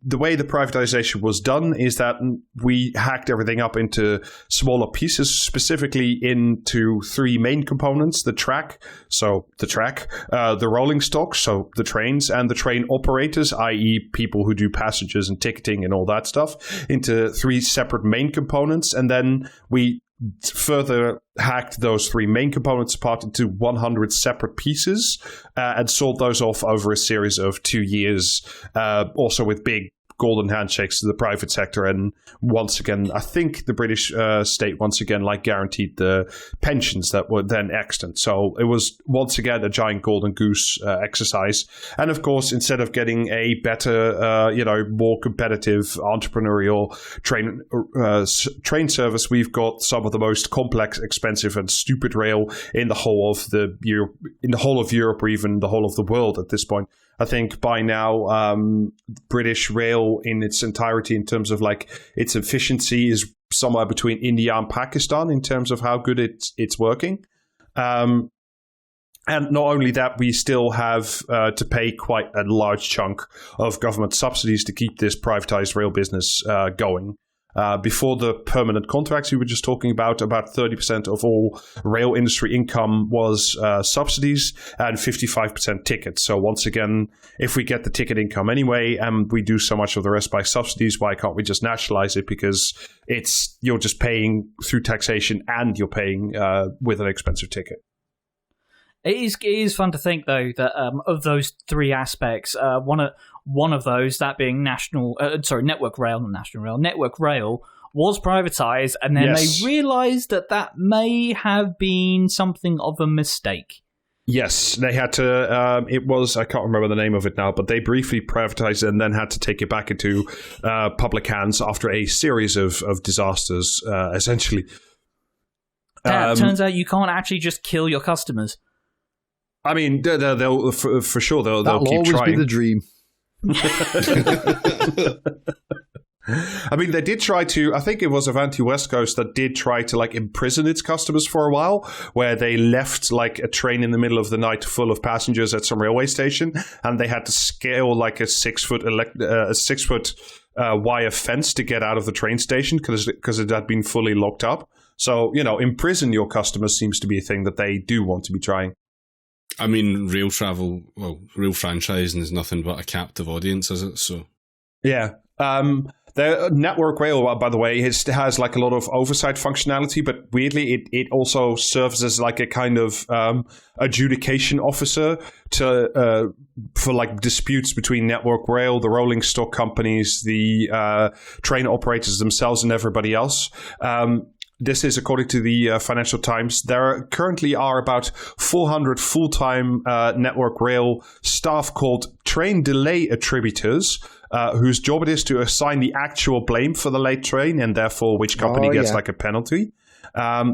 [SPEAKER 4] the way the privatization was done is that we hacked everything up into smaller pieces, specifically into three main components. The track, the rolling stock, so the trains, and the train operators, i.e. people who do passengers and ticketing and all that stuff, into three separate main components. And then we further hacked those three main components apart into 100 separate pieces and sold those off over a series of 2 years, also with big golden handshakes to the private sector. And once again, I think the British state once again guaranteed the pensions that were then extant. So it was once again a giant golden goose exercise. And of course, instead of getting a better, more competitive entrepreneurial train service, we've got some of the most complex, expensive, and stupid rail in the whole of Europe, or even the whole of the world at this point. I think by now, British rail in its entirety, in terms of its efficiency, is somewhere between India and Pakistan in terms of how good it's working. And not only that, we still have to pay quite a large chunk of government subsidies to keep this privatized rail business going. Before the permanent contracts we were just talking about 30% of all rail industry income was subsidies and 55% tickets. So once again, if we get the ticket income anyway and we do so much of the rest by subsidies, why can't we just nationalize it? Because you're just paying through taxation and you're paying with an expensive ticket.
[SPEAKER 5] It is fun to think, though, that of those three aspects, one of those, that being Network Rail, not National Rail, Network Rail, was privatized, and then they realized that may have been something of a mistake.
[SPEAKER 4] Yes, they had to, I can't remember the name of it now, but they briefly privatized it and then had to take it back into public hands after a series of disasters, essentially.
[SPEAKER 5] Turns out you can't actually just kill your customers.
[SPEAKER 4] I mean, they'll for sure they'll keep
[SPEAKER 3] always
[SPEAKER 4] trying.
[SPEAKER 3] Be the dream.
[SPEAKER 4] I mean, they did try to. I think it was Avanti West Coast that did try to imprison its customers for a while, where they left a train in the middle of the night full of passengers at some railway station, and they had to scale a 6 foot wire fence to get out of the train station because it had been fully locked up. So imprison your customers seems to be a thing that they do want to be trying.
[SPEAKER 1] I mean, rail franchising is nothing but a captive audience, is it? So, yeah.
[SPEAKER 4] The Network Rail, by the way, has a lot of oversight functionality, but weirdly, it also serves as a kind of adjudication officer for disputes between Network Rail, the rolling stock companies, the train operators themselves, and everybody else. This is according to the Financial Times. There currently are about 400 full-time Network Rail staff called train delay attributors, whose job it is to assign the actual blame for the late train and therefore which company gets a penalty,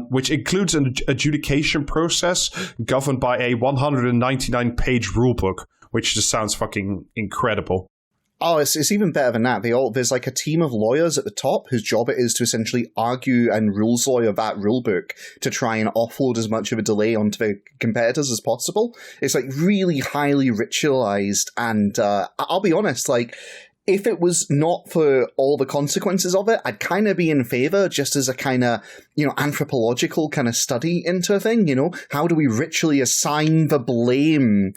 [SPEAKER 4] which includes an adjudication process governed by a 199-page rulebook, which just sounds fucking incredible.
[SPEAKER 2] Oh, it's even better than that. There's a team of lawyers at the top whose job it is to essentially argue and rules lawyer that rulebook to try and offload as much of a delay onto the competitors as possible. It's really highly ritualized, and I'll be honest, if it was not for all the consequences of it, I'd kind of be in favor just as a kind of, anthropological kind of study into a thing, How do we ritually assign the blame?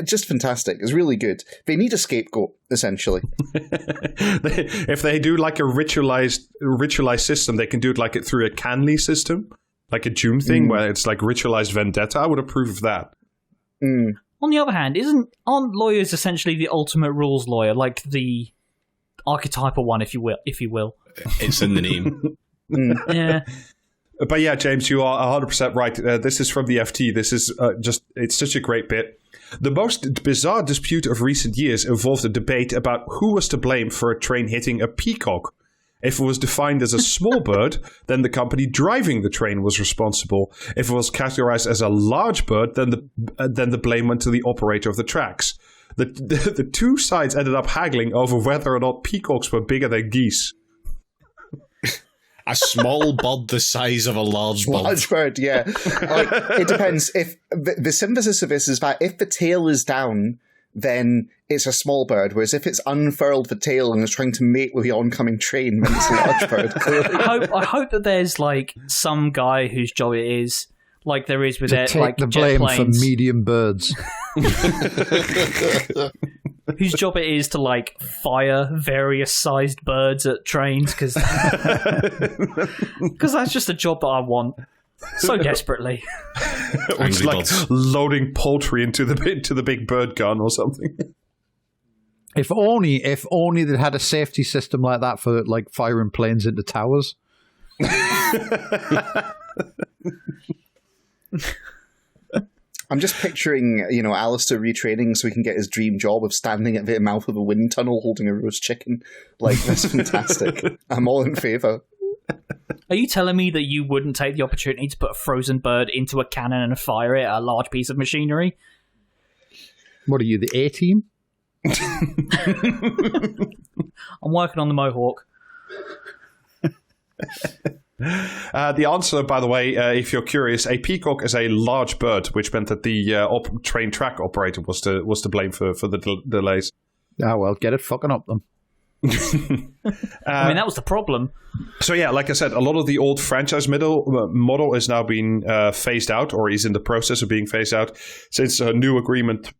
[SPEAKER 2] Just fantastic. It's really good. They need a scapegoat, essentially.
[SPEAKER 4] If they do a ritualized system, they can do it through a Canley system, like a June thing where it's ritualized vendetta. I would approve of that.
[SPEAKER 2] Mm.
[SPEAKER 5] On the other hand, aren't lawyers essentially the ultimate rules lawyer, the archetypal one, if you will?
[SPEAKER 1] It's in the name.
[SPEAKER 5] Yeah.
[SPEAKER 4] But yeah, James, you are 100% right. This is from the FT. This is it's such a great bit. The most bizarre dispute of recent years involved a debate about who was to blame for a train hitting a peacock. If it was defined as a small bird, then the company driving the train was responsible. If it was categorized as a large bird, then the blame went to the operator of the tracks. The two sides ended up haggling over whether or not peacocks were bigger than geese.
[SPEAKER 1] A small bird the size of a large bird.
[SPEAKER 2] Large bird, yeah. It depends. If the synthesis of this is that if the tail is down, then it's a small bird, whereas if it's unfurled the tail and is trying to mate with the oncoming train, then it's a large bird. Clearly.
[SPEAKER 5] I hope that there's some guy whose job it is, there is with
[SPEAKER 3] to take the blame for medium birds.
[SPEAKER 5] Whose job it is to fire various sized birds at trains, because that's just a job that I want so desperately.
[SPEAKER 4] It's loading poultry into the big bird gun or something.
[SPEAKER 3] If only they'd had a safety system like that for like firing planes into towers.
[SPEAKER 2] I'm just picturing, Alistair retraining so he can get his dream job of standing at the mouth of a wind tunnel holding a roast chicken. Like, that's fantastic. I'm all in favour.
[SPEAKER 5] Are you telling me that you wouldn't take the opportunity to put a frozen bird into a cannon and fire it at a large piece of machinery?
[SPEAKER 3] What are you, the A-team?
[SPEAKER 5] I'm working on the Mohawk.
[SPEAKER 4] The answer, by the way, if you're curious, a peacock is a large bird, which meant that the train track operator was to blame for the delays.
[SPEAKER 3] Ah, well, get it fucking up then.
[SPEAKER 5] I mean, that was the problem.
[SPEAKER 4] So yeah, like I said, a lot of the old franchise model is now being phased out, or is in the process of being phased out, since a new agreement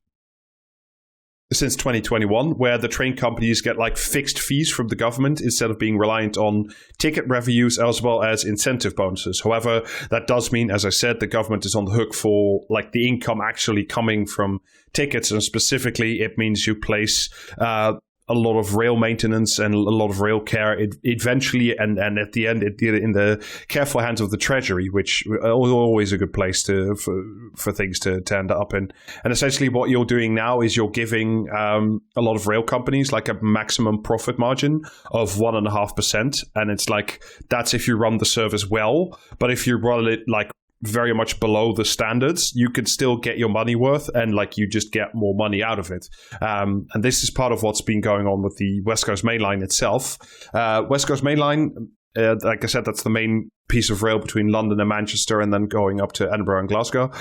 [SPEAKER 4] since 2021, where the train companies get like fixed fees from the government instead of being reliant on ticket revenues as well as incentive bonuses. However, that does mean, as I said, the government is on the hook for like the income actually coming from tickets, and specifically it means you place a lot of rail maintenance and a lot of rail care eventually, and at the end in the careful hands of the Treasury, which are always a good place for things to end up in. And essentially what you're doing now is you're giving a lot of rail companies like a maximum profit margin of 1.5%, and it's like that's if you run the service well, but if you run it like very much below the standards, you could still get your money worth, and like you just get more money out of it. And this is part of what's been going on with the West Coast Main Line itself. West Coast Main Line, like I said, that's the main piece of rail between London and Manchester, and then going up to Edinburgh and Glasgow,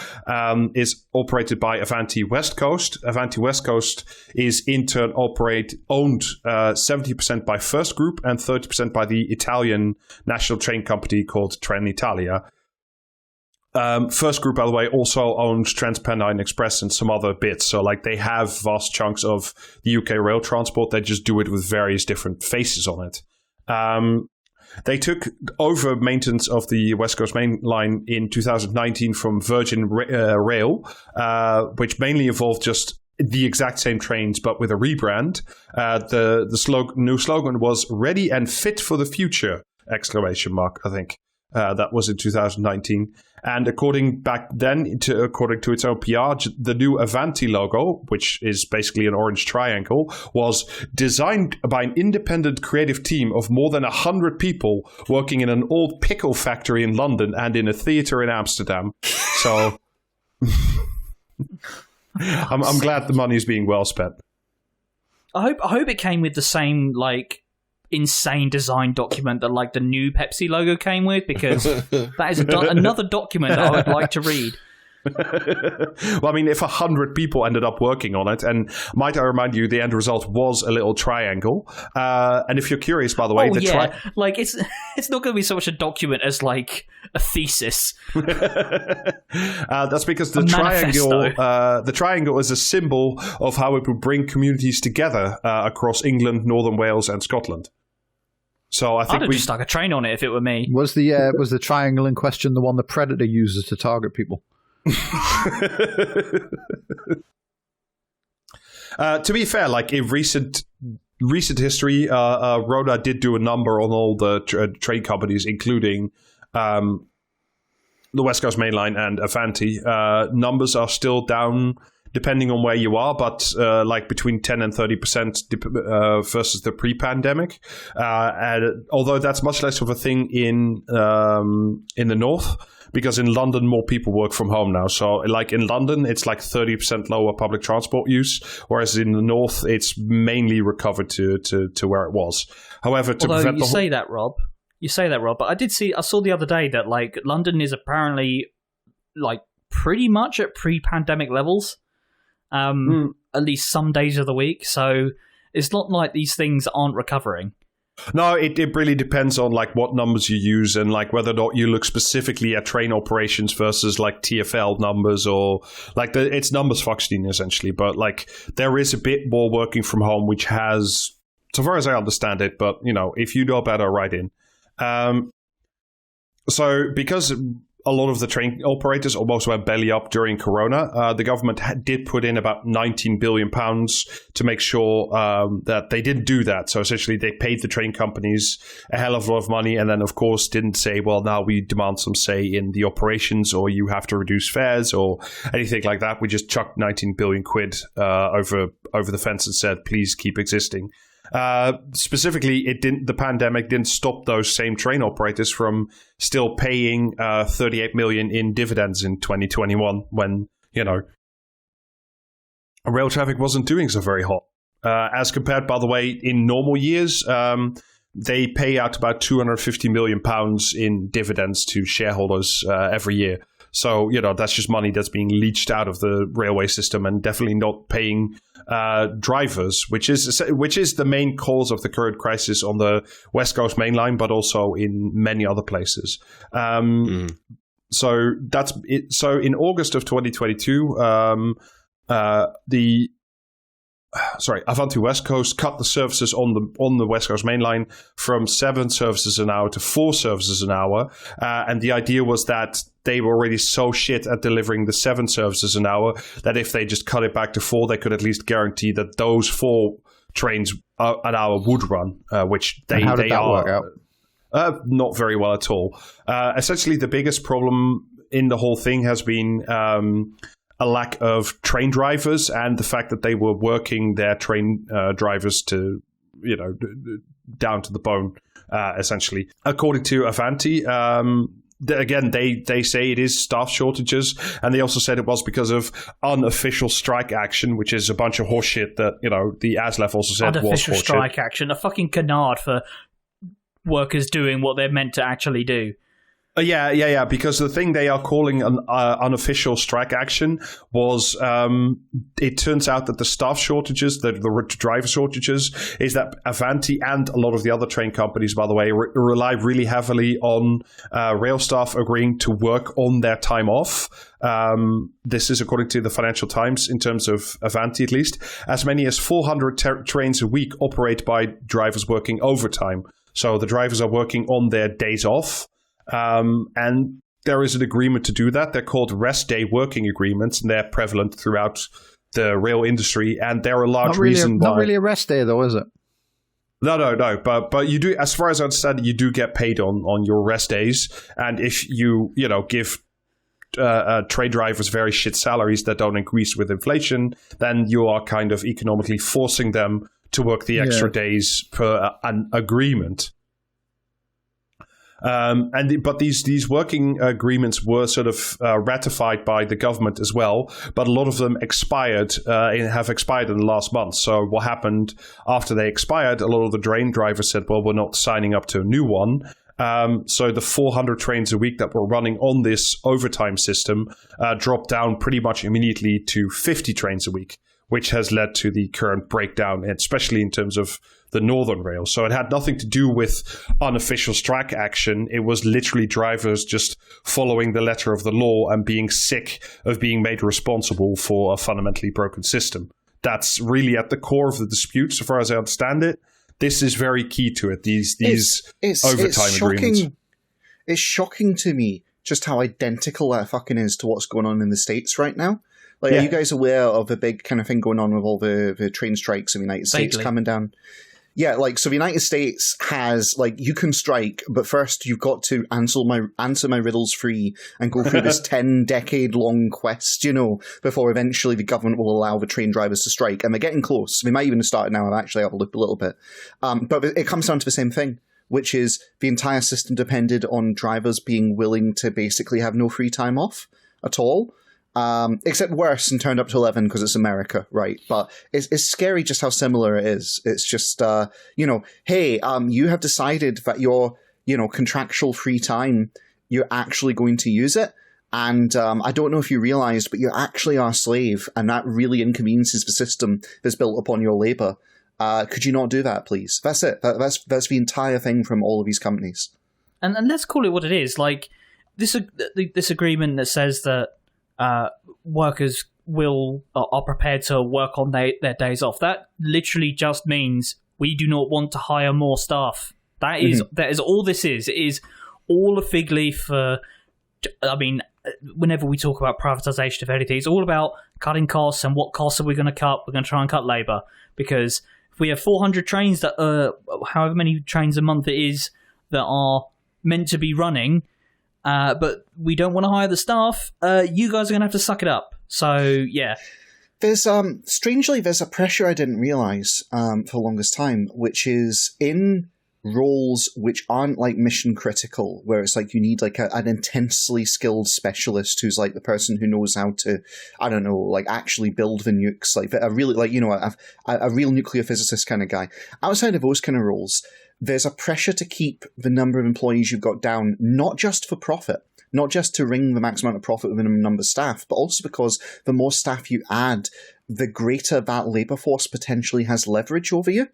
[SPEAKER 4] is operated by Avanti West Coast. Avanti West Coast is in turn owned 70% by First Group and 30% by the Italian national train company called Trenitalia. First Group, by the way, also owns Transpennine Express and some other bits. So, like, they have vast chunks of the UK rail transport. They just do it with various different faces on it. They took over maintenance of the West Coast Main Line in 2019 from Virgin Rail, which mainly involved just the exact same trains, but with a rebrand. The new slogan was "Ready and Fit for the Future!" I think. That was in 2019. And according to its own PR, the new Avanti logo, which is basically an orange triangle, was designed by an independent creative team of more than 100 people working in an old pickle factory in London and in a theatre in Amsterdam. So I'm glad the money is being well spent.
[SPEAKER 5] I hope it came with the same like insane design document that like the new Pepsi logo came with, because that is another document that I would like to read.
[SPEAKER 4] Well, I mean, if 100 people ended up working on it, and might I remind you, the end result was a little triangle. And if you're curious, by the way,
[SPEAKER 5] like it's not going to be so much a document as like a thesis.
[SPEAKER 4] That's because the triangle is a symbol of how it would bring communities together across England, Northern Wales, and Scotland. So I think
[SPEAKER 5] I'd have just stuck a train on it if it were me.
[SPEAKER 3] Was the triangle in question the one the Predator uses to target people?
[SPEAKER 4] To be fair, like in recent history, Rhoda did do a number on all the train companies, including the West Coast Main Line and Avanti. Numbers are still down depending on where you are, but like between 10 and 30% versus the pre-pandemic. And although that's much less of a thing in the north, because in London more people work from home now. So like in London, it's like 30% lower public transport use, whereas in the north, it's mainly recovered to where it was. However,
[SPEAKER 5] you say that, Rob, but I saw the other day that like London is apparently like pretty much at pre-pandemic levels. At least some days of the week. So it's not like these things aren't recovering.
[SPEAKER 4] No, it really depends on like what numbers you use, and like whether or not you look specifically at train operations versus like TfL numbers, or like it's numbers functioning essentially. But like there is a bit more working from home, which has, so far as I understand it, but you know, if you know better, write in. So because a lot of the train operators almost went belly up during Corona. The government did put in about £19 billion to make sure that they didn't do that. So essentially, they paid the train companies a hell of a lot of money, and then, of course, didn't say, well, now we demand some say in the operations, or you have to reduce fares, or anything like that. We just chucked 19 billion quid over the fence and said, please keep existing. Specifically, the pandemic didn't stop those same train operators from still paying 38 million in dividends in 2021 when, rail traffic wasn't doing so very hot. As compared, by the way, in normal years, they pay out about 250 million pounds in dividends to shareholders every year. So, that's just money that's being leached out of the railway system and definitely not paying drivers, which is the main cause of the current crisis on the West Coast Main Line, but also in many other places. So that's it. So in August of 2022, Avanti West Coast cut the services on the West Coast Main Line from 7 services an hour to 4 services an hour. And the idea was that they were already so shit at delivering the 7 services an hour that if they just cut it back to 4, they could at least guarantee that those 4 trains an hour would run, which they
[SPEAKER 3] work out?
[SPEAKER 4] Not very well at all. Essentially, the biggest problem in the whole thing has been a lack of train drivers and the fact that they were working their train drivers to, down to the bone, essentially. According to Avanti, again, they say it is staff shortages, and they also said it was because of unofficial strike action, which is a bunch of horseshit that, the ASLEF also said was horseshit.
[SPEAKER 5] Unofficial strike action, a fucking canard for workers doing what they're meant to actually do.
[SPEAKER 4] Yeah. Because the thing they are calling an unofficial strike action was, it turns out that the staff shortages, the driver shortages, is that Avanti and a lot of the other train companies, by the way, rely really heavily on rail staff agreeing to work on their time off. This is according to the Financial Times, in terms of Avanti at least. As many as 400 trains a week operate by drivers working overtime. So the drivers are working on their days off. And there is an agreement to do that. They're called rest day working agreements, and they're prevalent throughout the rail industry. And they're a large reason why.
[SPEAKER 3] Not really a rest day, though, is it?
[SPEAKER 4] No. But you do, as far as I understand it, you do get paid on your rest days. And if you give trade drivers very shit salaries that don't increase with inflation, then you are kind of economically forcing them to work the extra days per an agreement. But these working agreements were sort of ratified by the government as well, but a lot of them have expired in the last month. So what happened after they expired? A lot of the train drivers said, "Well, we're not signing up to a new one." So the 400 trains a week that were running on this overtime system dropped down pretty much immediately to 50 trains a week, which has led to the current breakdown, especially in terms of the Northern Rail. So it had nothing to do with unofficial strike action. It was literally drivers just following the letter of the law and being sick of being made responsible for a fundamentally broken system. That's really at the core of the dispute, so far as I understand it. This is very key to it, these overtime agreements.
[SPEAKER 2] It's shocking to me just how identical that fucking is to what's going on in the States right now. Are you guys aware of the big kind of thing going on with all the train strikes in the United States coming down? Yeah, so the United States has, you can strike, but first you've got to answer my riddles free and go through this 10-decade-long quest, before eventually the government will allow the train drivers to strike. And they're getting close. They might even have started now. I've actually had a look a little bit. But it comes down to the same thing, which is the entire system depended on drivers being willing to basically have no free time off at all. Except worse and turned up to 11 because it's America, right? But it's scary just how similar it is. It's just, hey, you have decided that your, contractual free time, you're actually going to use it. And I don't know if you realized, but you actually are a slave, and that really inconveniences the system that's built upon your labor. Could you not do that, please? That's it. That's the entire thing from all of these companies.
[SPEAKER 5] And let's call it what it is. This agreement that says that workers are prepared to work on their days off. That literally just means we do not want to hire more staff. That is all this is. It is all a fig leaf for I mean, whenever we talk about privatisation of anything, it's all about cutting costs, and what costs are we going to cut? We're going to try and cut labour, because if we have 400 trains that however many trains a month it is that are meant to be running, but we don't want to hire the staff, you guys are going to have to suck it up. So yeah.
[SPEAKER 2] There's strangely there's a pressure I didn't realize for the longest time, which is in roles which aren't like mission critical, where it's like you need like an intensely skilled specialist who's like the person who knows how to, I don't know, like actually build the nukes, like a really, like, you know, a real nuclear physicist kind of guy. Outside of those kind of roles, there's a pressure to keep the number of employees you've got down, not just for profit, not just to wring the maximum amount of profit within a number of staff, but also because the more staff you add, the greater that labour force potentially has leverage over you.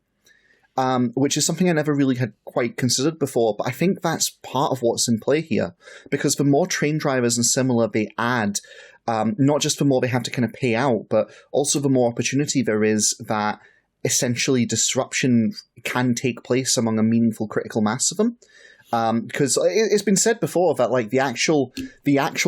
[SPEAKER 2] Which is something I never really had quite considered before, but I think that's part of what's in play here. Because the more train drivers and similar they add, not just the more they have to kind of pay out, but also the more opportunity there is that essentially disruption can take place among a meaningful critical mass of them. Because it's been said before that like the actual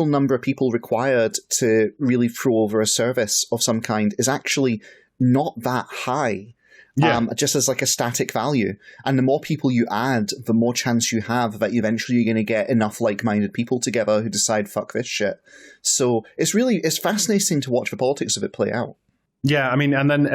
[SPEAKER 2] number of people required to really throw over a service of some kind is actually not that high. Yeah. Just as like a static value. And the more people you add, the more chance you have that eventually you're going to get enough like-minded people together who decide, fuck this shit. So it's fascinating to watch the politics of it play out.
[SPEAKER 4] Yeah, I mean, and then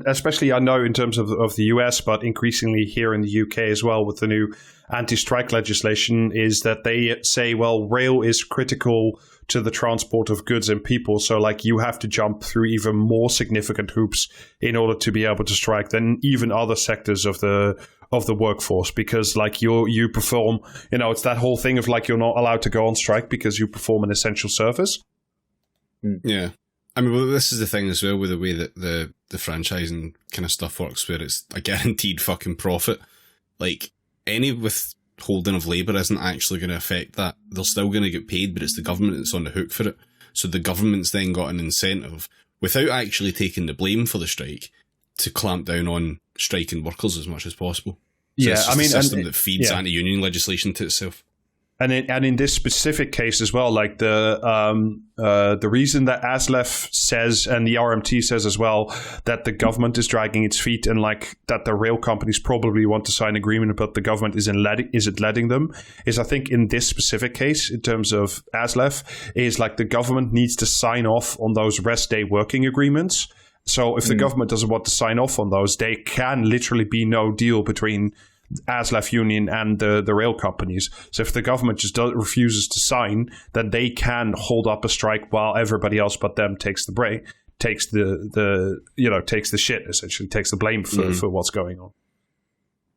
[SPEAKER 4] especially I know in terms of the US, but increasingly here in the UK as well with the new anti-strike legislation, is that they say, well, rail is critical to the transport of goods and people. So like you have to jump through even more significant hoops in order to be able to strike than even other sectors of the workforce, because like you perform, you know, it's that whole thing of like you're not allowed to go on strike because you perform an essential service.
[SPEAKER 1] Yeah. I mean, well, this is the thing as well with the way that the franchising kind of stuff works, where it's a guaranteed fucking profit. Like, any withholding of labour isn't actually going to affect that. They're still going to get paid, but it's the government that's on the hook for it. So the government's then got an incentive, without actually taking the blame for the strike, to clamp down on striking workers as much as possible. So it's just a system that feeds anti-union legislation to itself.
[SPEAKER 4] And in this specific case as well, like the reason that ASLEF says and the RMT says as well that the government is dragging its feet and like that the rail companies probably want to sign an agreement, but the government isn't letting them, is I think in this specific case in terms of ASLEF is like the government needs to sign off on those rest day working agreements. So if the government doesn't want to sign off on those, there can literally be no deal between ASLEF union and the rail companies. So if the government just refuses to sign, then they can hold up a strike while everybody else but them takes the break, takes the shit, essentially takes the blame for what's going on.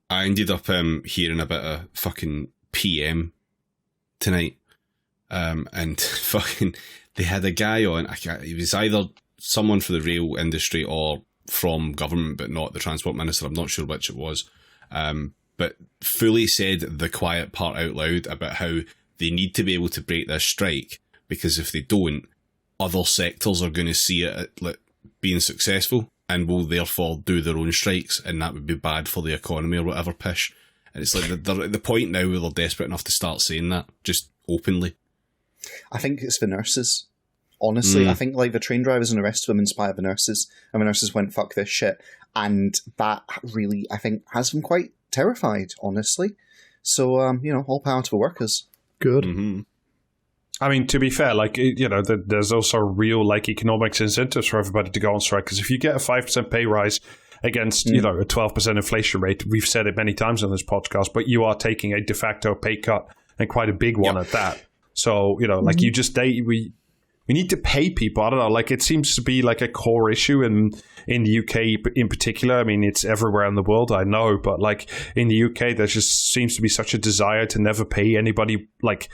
[SPEAKER 1] I ended up hearing a bit of fucking PM tonight, and fucking they had a guy on. He was either someone for the rail industry or from government, but not the transport minister. I'm not sure which it was. But fully said the quiet part out loud about how they need to be able to break this strike, because if they don't, other sectors are going to see it like being successful and will therefore do their own strikes, and that would be bad for the economy or whatever pish. And it's like they're at the point now where they're desperate enough to start saying that just openly.
[SPEAKER 2] I think it's the nurses. Honestly, I think like the train drivers and the rest of them inspired the nurses, and the nurses went, fuck this shit. And that really, I think, has them quite terrified, honestly. So, all power to the workers.
[SPEAKER 3] Good.
[SPEAKER 1] Mm-hmm.
[SPEAKER 4] I mean, to be fair, like, there's also real, like, economics incentives for everybody to go on strike. Because if you get a 5% pay rise against, a 12% inflation rate, we've said it many times on this podcast, but you are taking a de facto pay cut, and quite a big one at that. So, like, we need to pay people. I don't know. Like, it seems to be like a core issue in the UK in particular. I mean, it's everywhere in the world, I know, but like in the UK, there just seems to be such a desire to never pay anybody like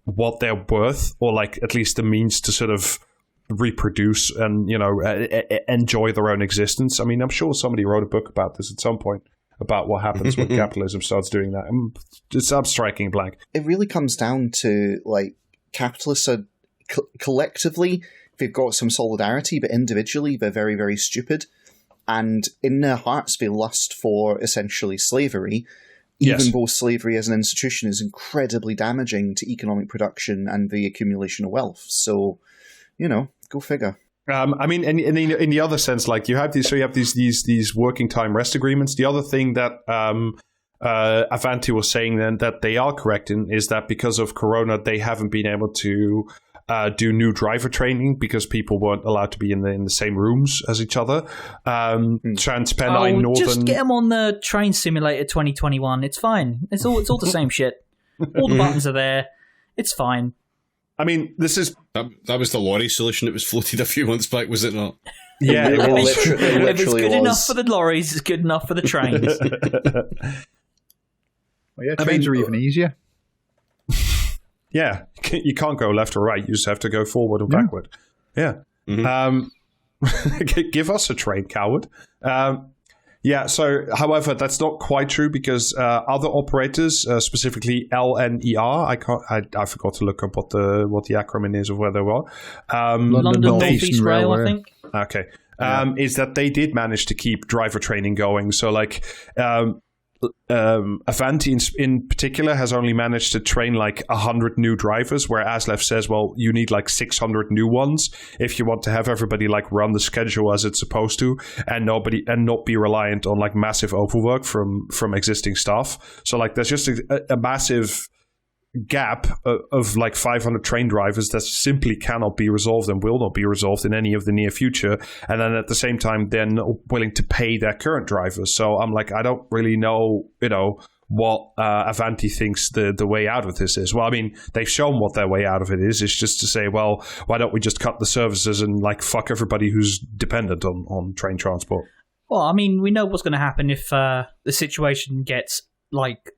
[SPEAKER 4] what they're worth, or like at least the means to sort of reproduce and enjoy their own existence. I mean, I'm sure somebody wrote a book about this at some point, about what happens when capitalism starts doing that. I'm striking blank.
[SPEAKER 2] It really comes down to like capitalists are collectively, they've got some solidarity, but individually they're very, very stupid. And in their hearts, they lust for essentially slavery. even though slavery as an institution is incredibly damaging to economic production and the accumulation of wealth. So, go figure.
[SPEAKER 4] I mean, in the other sense, like you have these working time rest agreements. The other thing that Avanti was saying then that they are correct in is that because of Corona, they haven't been able to do new driver training because people weren't allowed to be in the same rooms as each other. Transpennine Northern.
[SPEAKER 5] Just get them on the Train Simulator 2021. It's fine. It's all the same shit. All the buttons are there. It's fine.
[SPEAKER 4] I mean, this is...
[SPEAKER 1] That was the lorry solution that was floated a few months back, was it not?
[SPEAKER 4] Yeah,
[SPEAKER 2] it literally
[SPEAKER 5] if it's good
[SPEAKER 2] was.
[SPEAKER 5] enough for the lorries, it's good enough for the trains.
[SPEAKER 3] Well, yeah, trains are even easier.
[SPEAKER 4] Yeah, you can't go left or right. You just have to go forward or backward. Yeah. Mm-hmm. Give us a train, coward. Yeah, so, however, that's not quite true because other operators, specifically LNER, I forgot to look up what the acronym is of where they were.
[SPEAKER 5] London North East Rail, I think.
[SPEAKER 4] Okay. Is that they did manage to keep driver training going. So, like, Avanti in particular has only managed to train like 100 new drivers, where ASLEF says, well, you need like 600 new ones if you want to have everybody like run the schedule as it's supposed to, and not be reliant on like massive overwork from existing staff. So like there's just a massive gap of like 500 train drivers that simply cannot be resolved and will not be resolved in any of the near future. And then at the same time, they're not willing to pay their current drivers. So I'm like, I don't really know, what Avanti thinks the way out of this is. Well, I mean, they've shown what their way out of it is. It's just to say, well, why don't we just cut the services and like fuck everybody who's dependent on train transport?
[SPEAKER 5] Well, I mean, we know what's going to happen if the situation gets like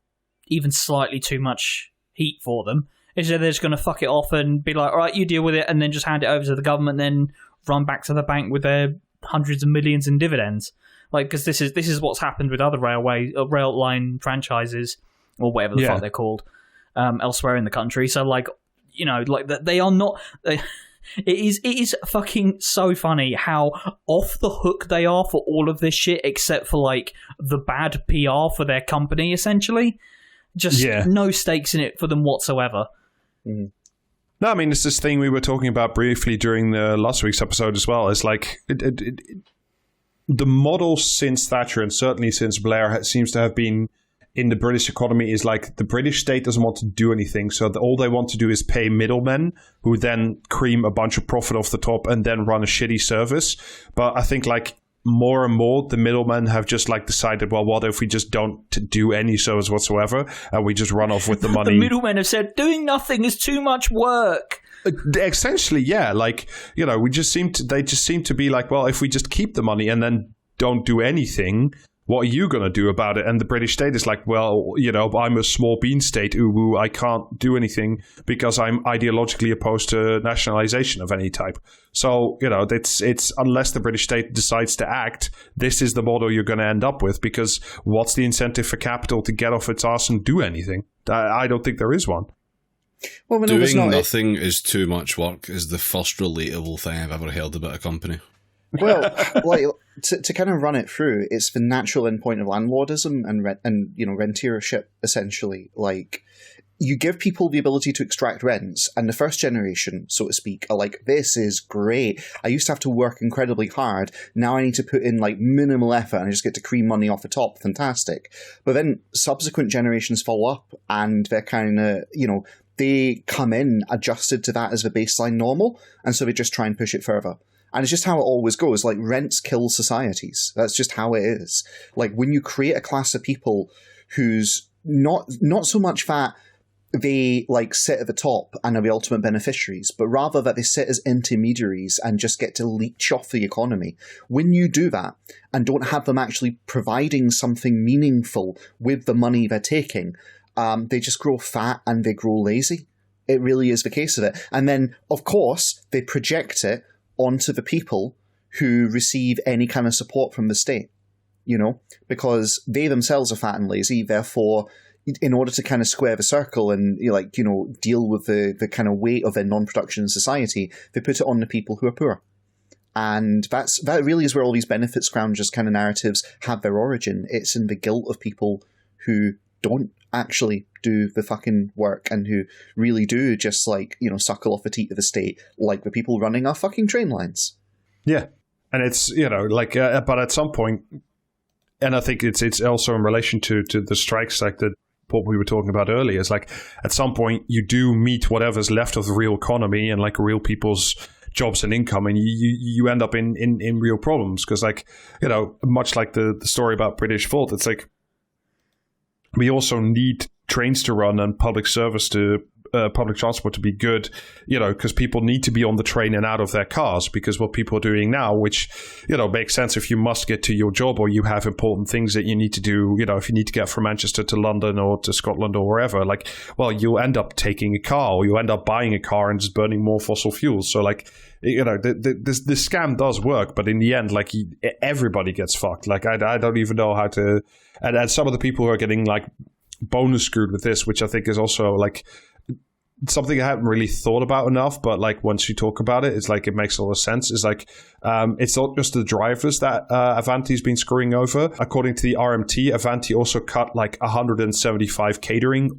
[SPEAKER 5] even slightly too much heat for them. Is that they're just going to fuck it off and be like, all right, you deal with it, and then just hand it over to the government, then run back to the bank with their hundreds of millions in dividends. Like, because this is what's happened with other rail line franchises or whatever the fuck they're called elsewhere in the country. So, like, like they are not. It is fucking so funny how off the hook they are for all of this shit, except for like the bad PR for their company, essentially. Just no stakes in it for them whatsoever.
[SPEAKER 2] Mm-hmm.
[SPEAKER 4] No, I mean, it's this thing we were talking about briefly during the last week's episode as well. It's like the model since Thatcher and certainly since Blair seems to have been in the British economy is like the British state doesn't want to do anything. So all they want to do is pay middlemen who then cream a bunch of profit off the top and then run a shitty service. But I think like more and more the middlemen have just like decided, well, what if we just don't do any service whatsoever and we just run off with the money?
[SPEAKER 5] The middlemen have said doing nothing is too much work.
[SPEAKER 4] Essentially, yeah. Like, they just seem to be like, well, if we just keep the money and then don't do anything, what are you going to do about it? And the British state is like, well, I'm a small bean state, I can't do anything because I'm ideologically opposed to nationalization of any type. So, it's unless the British state decides to act, this is the model you're going to end up with, because what's the incentive for capital to get off its arse and do anything? I don't think there is one.
[SPEAKER 2] Well,
[SPEAKER 1] doing nothing is too much work is the first relatable thing I've ever heard about a company.
[SPEAKER 2] Well, like to kind of run it through, it's the natural endpoint of landlordism and rentiership, essentially. Like, you give people the ability to extract rents, and the first generation, so to speak, are like, this is great. I used to have to work incredibly hard. Now I need to put in like minimal effort and I just get to cream money off the top. Fantastic. But then subsequent generations follow up and they're kind of, they come in adjusted to that as the baseline normal, and so they just try and push it further. And it's just how it always goes. Like, rents kill societies. That's just how it is. Like, when you create a class of people who's not so much that they, like, sit at the top and are the ultimate beneficiaries, but rather that they sit as intermediaries and just get to leech off the economy. When you do that and don't have them actually providing something meaningful with the money they're taking, they just grow fat and they grow lazy. It really is the case of it. And then, of course, they project it onto the people who receive any kind of support from the state, because they themselves are fat and lazy. Therefore, in order to kind of square the circle and deal with the kind of weight of their non-production in society, they put it on the people who are poor. And that really is where all these benefit scroungers kind of narratives have their origin. It's in the guilt of people who don't actually do the fucking work and who really do just like, you know, suckle off the teat of the state, like the people running our fucking train lines.
[SPEAKER 4] Yeah. And it's, you know, like, but at some point, and I think it's also in relation to the strikes, like what we were talking about earlier, is like at some point you do meet whatever's left of the real economy and like real people's jobs and income, and you end up in real problems. Because, like, you know, much like the story about British Volt, it's like we also need trains to run and public transport to be good, you know, because people need to be on the train and out of their cars, because what people are doing now, which, you know, makes sense if you must get to your job or you have important things that you need to do, you know, if you need to get from Manchester to London or to Scotland or wherever, like, well, you'll end up taking a car or you'll end up buying a car and just burning more fossil fuels. So, like, you know, the scam does work, but in the end, like, everybody gets fucked. Like, I don't even know how to, and some of the people who are getting, like, bonus screwed with this, which I think is also, like, something I haven't really thought about enough, but like once you talk about it, it's like it makes a lot of sense. It's like it's not just the drivers that Avanti's been screwing over. According to the RMT, Avanti also cut like 175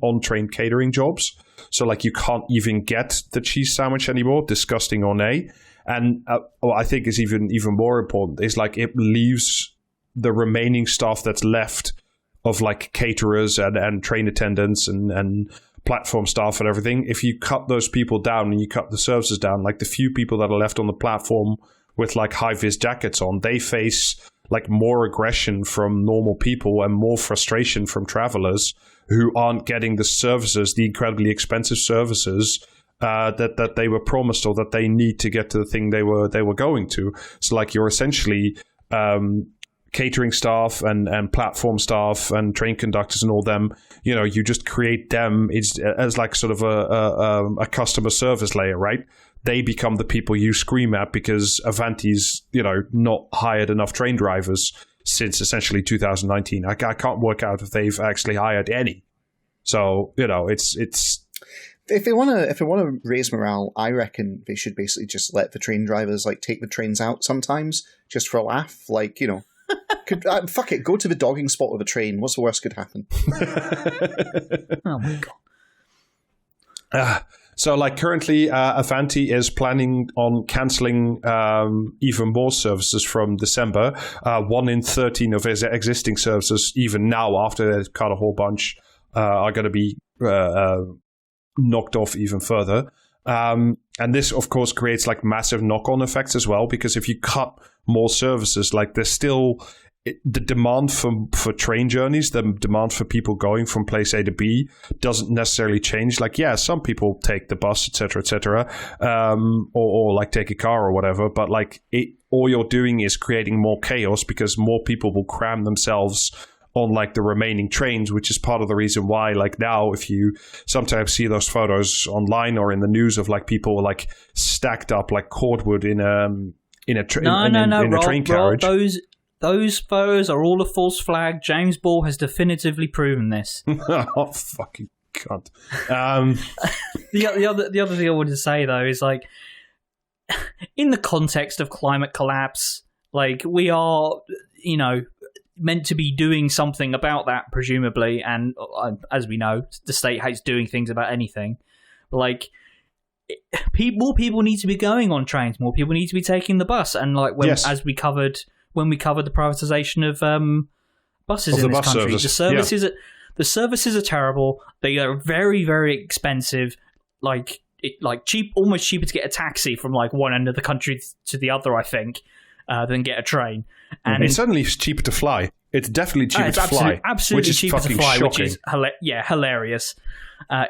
[SPEAKER 4] on-train catering jobs. So like you can't even get the cheese sandwich anymore, disgusting or nay. And what I think is even more important is like it leaves the remaining staff that's left of like caterers and train attendants and platform staff and everything. If you cut those people down and you cut the services down, like the few people that are left on the platform with like high-vis jackets on, they face like more aggression from normal people and more frustration from travelers who aren't getting the services, the incredibly expensive services that they were promised or that they need to get to the thing they were going to. So like you're essentially catering staff and platform staff and train conductors and all them, you know, you just create them as like sort of a customer service layer, right? They become the people you scream at because Avanti's, you know, not hired enough train drivers since essentially 2019. I can't work out if they've actually hired any. So, you know, it's
[SPEAKER 2] if they want to raise morale, I reckon they should basically just let the train drivers like take the trains out sometimes just for a laugh, like, you know. Fuck it, go to the dogging spot of a train. What's the worst could happen?
[SPEAKER 5] Oh my god.
[SPEAKER 4] So, like, currently, Avanti is planning on cancelling even more services from December. 1 in 13 of his existing services, even now, after they've cut a whole bunch, are going to be knocked off even further. And this, of course, creates, like, massive knock-on effects as well, because if you cut more services, like, there's still the demand for train journeys, the demand for people going from place A to B doesn't necessarily change. Like, yeah, some people take the bus, etc., or like take a car or whatever, but like all you're doing is creating more chaos because more people will cram themselves on like the remaining trains, which is part of the reason why, like, now if you sometimes see those photos online or in the news of like people like stacked up like cordwood in a train carriage.
[SPEAKER 5] Those photos are all a false flag. James Ball has definitively proven this.
[SPEAKER 4] Oh, fucking God.
[SPEAKER 5] The other thing I wanted to say, though, is, like, in the context of climate collapse, like, we are, you know, meant to be doing something about that, presumably, and as we know, the state hates doing things about anything. Like, more people need to be going on trains, more people need to be taking the bus, and, like, when we covered the privatisation of buses in this country. The services are terrible. They are very, very expensive. Cheap, almost cheaper to get a taxi from like one end of the country to the other, I think, than get a trend
[SPEAKER 4] it's certainly cheaper to fly. It's definitely cheaper to fly.
[SPEAKER 5] Absolutely cheaper to fly,
[SPEAKER 4] shocking.
[SPEAKER 5] which is hilarious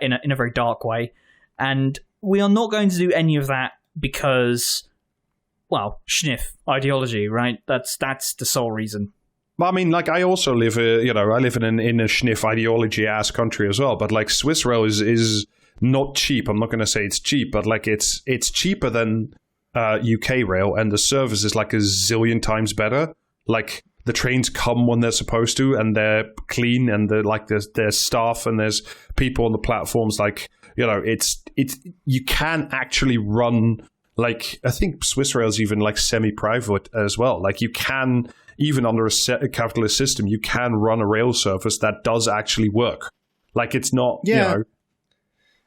[SPEAKER 5] in a very dark way. And we are not going to do any of that because, well, schniff ideology, right? That's the sole reason.
[SPEAKER 4] I mean, like, I also live, in a schniff ideology ass country as well. But like, Swiss rail is not cheap. I'm not going to say it's cheap, but like, it's cheaper than UK rail, and the service is like a zillion times better. Like, the trains come when they're supposed to, and they're clean, and there's staff, and there's people on the platforms. Like, you know, it's you can actually run like, I think Swiss rail is even like semi-private as well. Like, you can, even under a capitalist system, you can run a rail service that does actually work. Like, it's not, you know.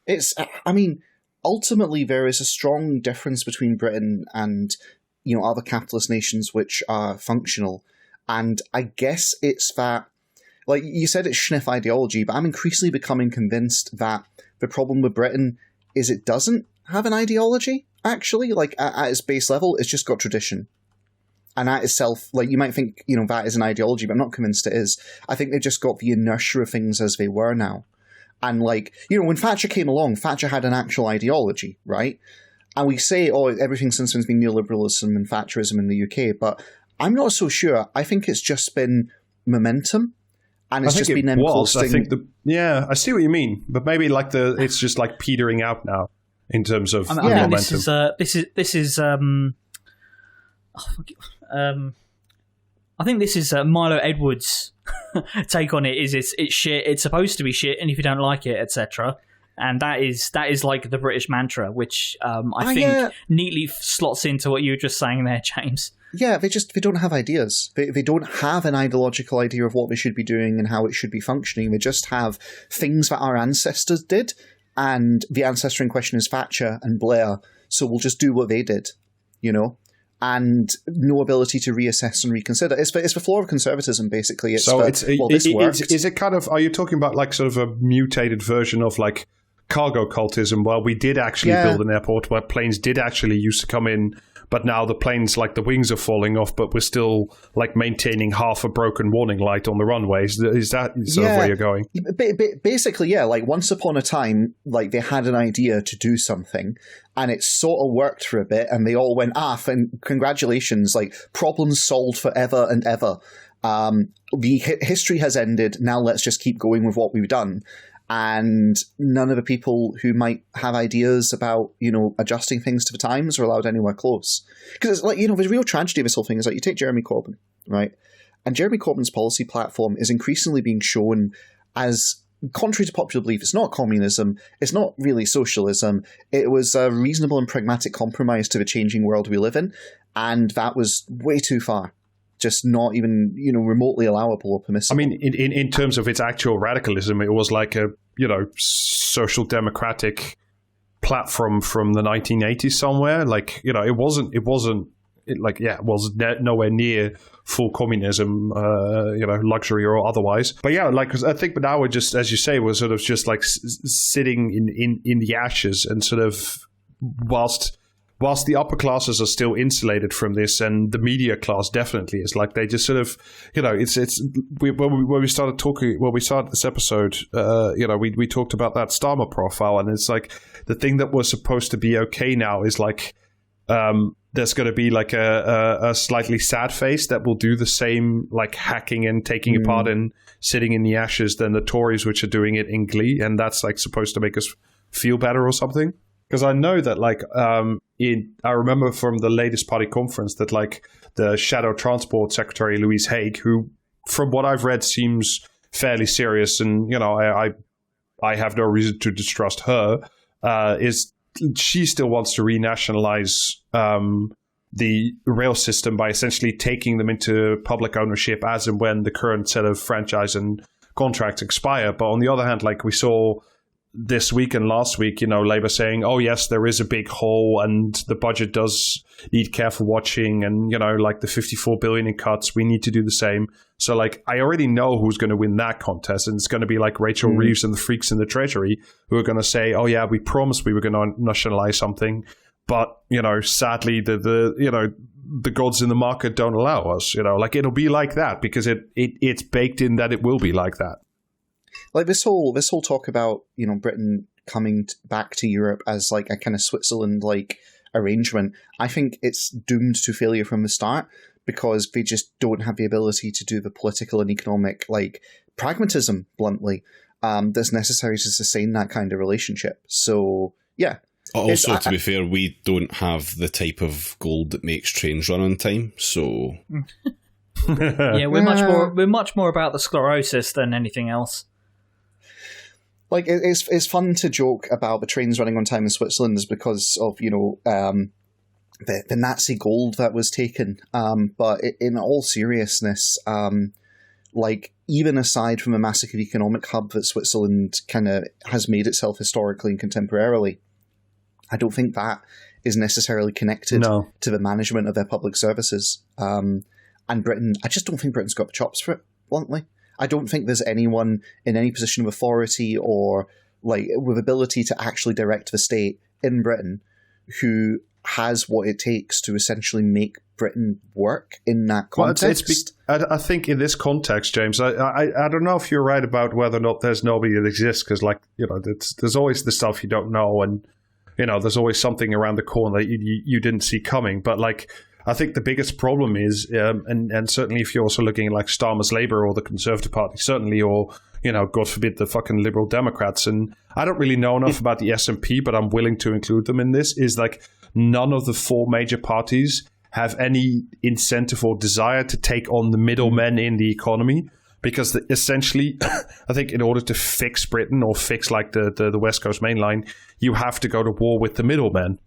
[SPEAKER 2] It's, I mean, ultimately there is a strong difference between Britain and, you know, other capitalist nations which are functional. And I guess it's that, like you said, it's Schniff ideology, but I'm increasingly becoming convinced that the problem with Britain is it doesn't have an ideology, actually. Like, at its base level, it's just got tradition. And that itself, like, you might think, you know, that is an ideology, but I'm not convinced it is. I think they've just got the inertia of things as they were now. And, like, you know, when Thatcher came along, Thatcher had an actual ideology, right? And we say, oh, everything since then has been neoliberalism and Thatcherism in the UK, but I'm not so sure. I think it's just been momentum. And it's just been them posting.
[SPEAKER 4] I think I see what you mean, but maybe like it's just like petering out now in terms of momentum.
[SPEAKER 5] I think this is Milo Edwards' take on it. It's shit. It's supposed to be shit, and if you don't like it, etc. And that is like the British mantra, which I think neatly slots into what you were just saying there, James.
[SPEAKER 2] Yeah, they don't have ideas. They don't have an ideological idea of what they should be doing and how it should be functioning. They just have things that our ancestors did, and the ancestor in question is Thatcher and Blair, so we'll just do what they did, you know? And no ability to reassess and reconsider. It's the flaw of conservatism, basically. This worked.
[SPEAKER 4] Is it kind of, are you talking about like sort of a mutated version of like cargo cultism, where we did actually build an airport where planes did actually used to come in, but now the planes, like the wings are falling off, but we're still like maintaining half a broken warning light on the runways? Is that sort of where you're going?
[SPEAKER 2] Basically, yeah. Like, once upon a time, like, they had an idea to do something, and it sort of worked for a bit, and they all went, and congratulations, like, problems solved forever and ever. The history has ended, now let's just keep going with what we've done. And none of the people who might have ideas about, you know, adjusting things to the times are allowed anywhere close. Because it's like, you know, the real tragedy of this whole thing is like, you take Jeremy Corbyn, right? And Jeremy Corbyn's policy platform is increasingly being shown as, contrary to popular belief, it's not communism, it's not really socialism, it was a reasonable and pragmatic compromise to the changing world we live in, and that was way too far. Just not even, you know, remotely allowable or permissible.
[SPEAKER 4] I mean, in terms of its actual radicalism, it was like a, you know, social democratic platform from the 1980s somewhere. Like, you know, it wasn't nowhere near full communism, you know, luxury or otherwise. But yeah, like, I think now we're just, as you say, we're sort of just like sitting in the ashes, and sort of whilst the upper classes are still insulated from this, and the media class definitely is, like, they just sort of, you know, when we started this episode, you know, we talked about that Starmer profile, and it's like the thing that was supposed to be okay now is like, there's going to be like a slightly sad face that will do the same, like, hacking and taking apart and sitting in the ashes than the Tories, which are doing it in glee, and that's like supposed to make us feel better or something. Because I know that, like, I remember from the latest party conference that, like, the Shadow Transport Secretary, Louise Haig, who, from what I've read, seems fairly serious, and, you know, I have no reason to distrust her, she still wants to renationalize the rail system by essentially taking them into public ownership as and when the current set of franchise and contracts expire. But on the other hand, like we saw this week and last week, you know, Labour saying, oh yes, there is a big hole and the budget does need careful watching, and, you know, like the 54 billion in cuts, we need to do the same. So, like, I already know who's going to win that contest, and it's going to be like Rachel Reeves and the freaks in the Treasury who are going to say, oh yeah, we promised we were going to nationalize something, but, you know, sadly the gods in the market don't allow us, you know. Like, it'll be like that because it's baked in that it will be like that.
[SPEAKER 2] Like, this whole talk about, you know, Britain coming back to Europe as like a kind of Switzerland-like arrangement, I think it's doomed to failure from the start, because they just don't have the ability to do the political and economic, like, pragmatism, bluntly, that's necessary to sustain that kind of relationship. So, yeah.
[SPEAKER 1] Also, to be fair, we don't have the type of gold that makes trains run on time, so...
[SPEAKER 5] Yeah, we're much more about the sclerosis than anything else.
[SPEAKER 2] Like, it's fun to joke about the trains running on time in Switzerland is because of, you know, the Nazi gold that was taken. But in all seriousness, like, even aside from a massive economic hub that Switzerland kind of has made itself historically and contemporarily, I don't think that is necessarily connected to the management of their public services. And Britain, I just don't think Britain's got the chops for it, bluntly. I don't think there's anyone in any position of authority or like with ability to actually direct the state in Britain who has what it takes to essentially make Britain work in that context.
[SPEAKER 4] I think in this context, James, I don't know if you're right about whether or not there's nobody that exists, because, like, you know, there's always the stuff you don't know, and, you know, there's always something around the corner that you didn't see coming. But, like, I think the biggest problem is, and certainly if you're also looking at, like, Starmer's Labour or the Conservative Party, certainly, or, you know, God forbid, the fucking Liberal Democrats, and I don't really know enough about the SNP, but I'm willing to include them in this, is, like, none of the four major parties have any incentive or desire to take on the middlemen in the economy, because essentially, I think in order to fix Britain or fix, like, the West Coast Main Line, you have to go to war with the middlemen.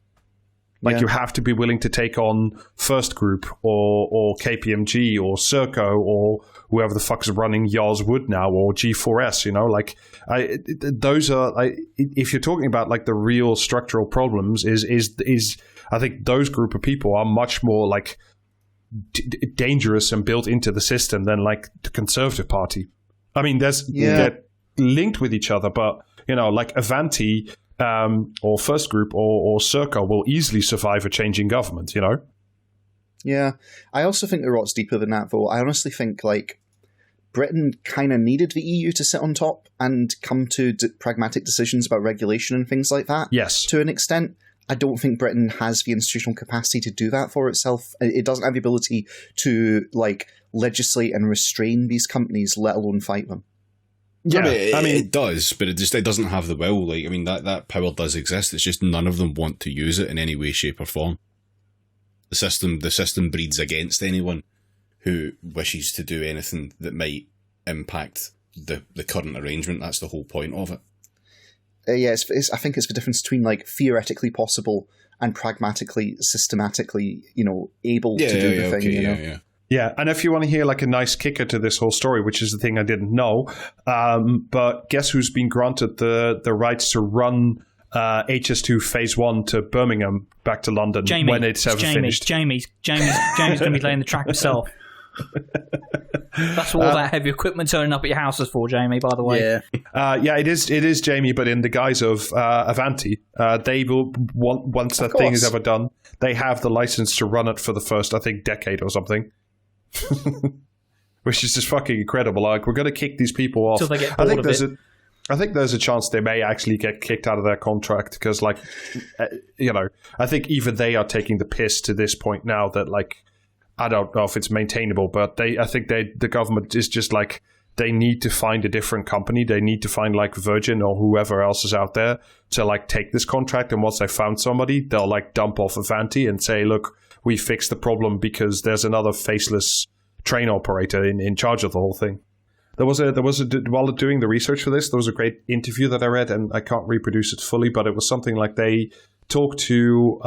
[SPEAKER 4] Like, you have to be willing to take on First Group or KPMG or Serco or whoever the fuck is running Yars Wood now, or G4S, you know? Like, those are, if you're talking about, like, the real structural problems, is I think those group of people are much more, like, dangerous and built into the system than, like, the Conservative Party. I mean, they're linked with each other, but, you know, like Avanti or First Group or Serco will easily survive a changing government, you know?
[SPEAKER 2] Yeah. I also think the rot's deeper than that, though. I honestly think, like, Britain kind of needed the EU to sit on top and come to pragmatic decisions about regulation and things like that.
[SPEAKER 4] Yes.
[SPEAKER 2] To an extent. I don't think Britain has the institutional capacity to do that for itself. It doesn't have the ability to, like, legislate and restrain these companies, let alone fight them.
[SPEAKER 1] Yeah, I mean, it does, but it doesn't have the will. Like, I mean, that power does exist. It's just none of them want to use it in any way, shape, or form. The system breeds against anyone who wishes to do anything that might impact the current arrangement. That's the whole point of it.
[SPEAKER 2] I think it's the difference between, like, theoretically possible and pragmatically, systematically, you know, able to do the thing. You know?
[SPEAKER 4] Yeah, and if you want to hear, like, a nice kicker to this whole story, which is the thing I didn't know, but guess who's been granted the rights to run HS2 Phase 1 to Birmingham back to London when it's ever finished?
[SPEAKER 5] Jamie's going to be laying the track himself. That's what all that heavy equipment turning up at your house is for, Jamie, by the way.
[SPEAKER 4] Yeah, it is Jamie, but in the guise of Avanti. They will, once that thing is ever done, they have the license to run it for the first, I think, decade or something. Which is just fucking incredible. Like, we're going to kick these people off.
[SPEAKER 5] Until they get bored
[SPEAKER 4] I think there's a chance they may actually get kicked out of their contract because, like, you know, I think even they are taking the piss to this point now that, like, I don't know if it's maintainable, but I think the government is just like, they need to find a different company. They need to find, like, Virgin or whoever else is out there to, like, take this contract. And once they found somebody, they'll, like, dump off Avanti and say, look, we fixed the problem because there's another faceless train operator in charge of the whole thing. While doing the research for this, there was a great interview that I read, and I can't reproduce it fully, but it was something like they talked to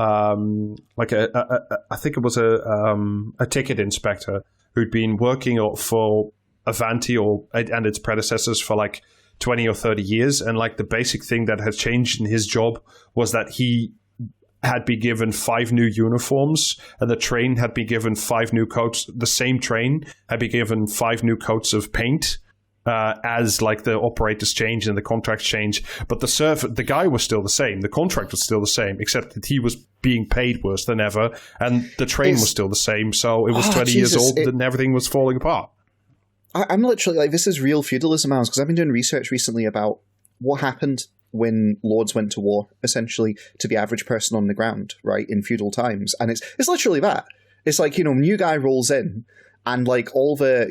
[SPEAKER 4] like I think it was a ticket inspector who'd been working for Avanti and its predecessors for like 20 or 30 years, and like the basic thing that had changed in his job was that he had been given 5 new uniforms, and the train had been given 5 new coats. The same train had been given 5 new coats of paint as like the operators change and the contracts change. But the guy was still the same. The contract was still the same, except that he was being paid worse than ever, and the train was still the same. So it was 20 years old, and everything was falling apart.
[SPEAKER 2] I'm literally like, this is real feudalism, because I've been doing research recently about what happened when lords went to war, essentially, to the average person on the ground, right, in feudal times. And it's literally that. It's like, you know, new guy rolls in, and like all the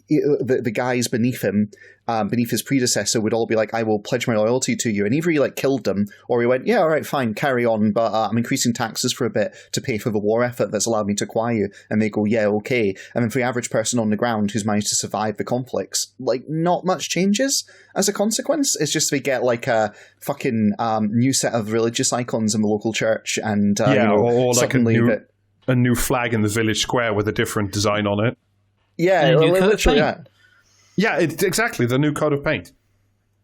[SPEAKER 2] the guys beneath him, beneath his predecessor, would all be like, I will pledge my loyalty to you. And either he like killed them, or he went, yeah, all right, fine, carry on, but I'm increasing taxes for a bit to pay for the war effort that's allowed me to acquire you. And they go, yeah, okay. And then for the average person on the ground who's managed to survive the conflicts, like, not much changes as a consequence. It's just they get like a fucking new set of religious icons in the local church, and
[SPEAKER 4] or like
[SPEAKER 2] suddenly
[SPEAKER 4] a new flag in the village square with a different design on it.
[SPEAKER 2] Yeah, literally, yeah.
[SPEAKER 4] Yeah, it's exactly the new coat of paint.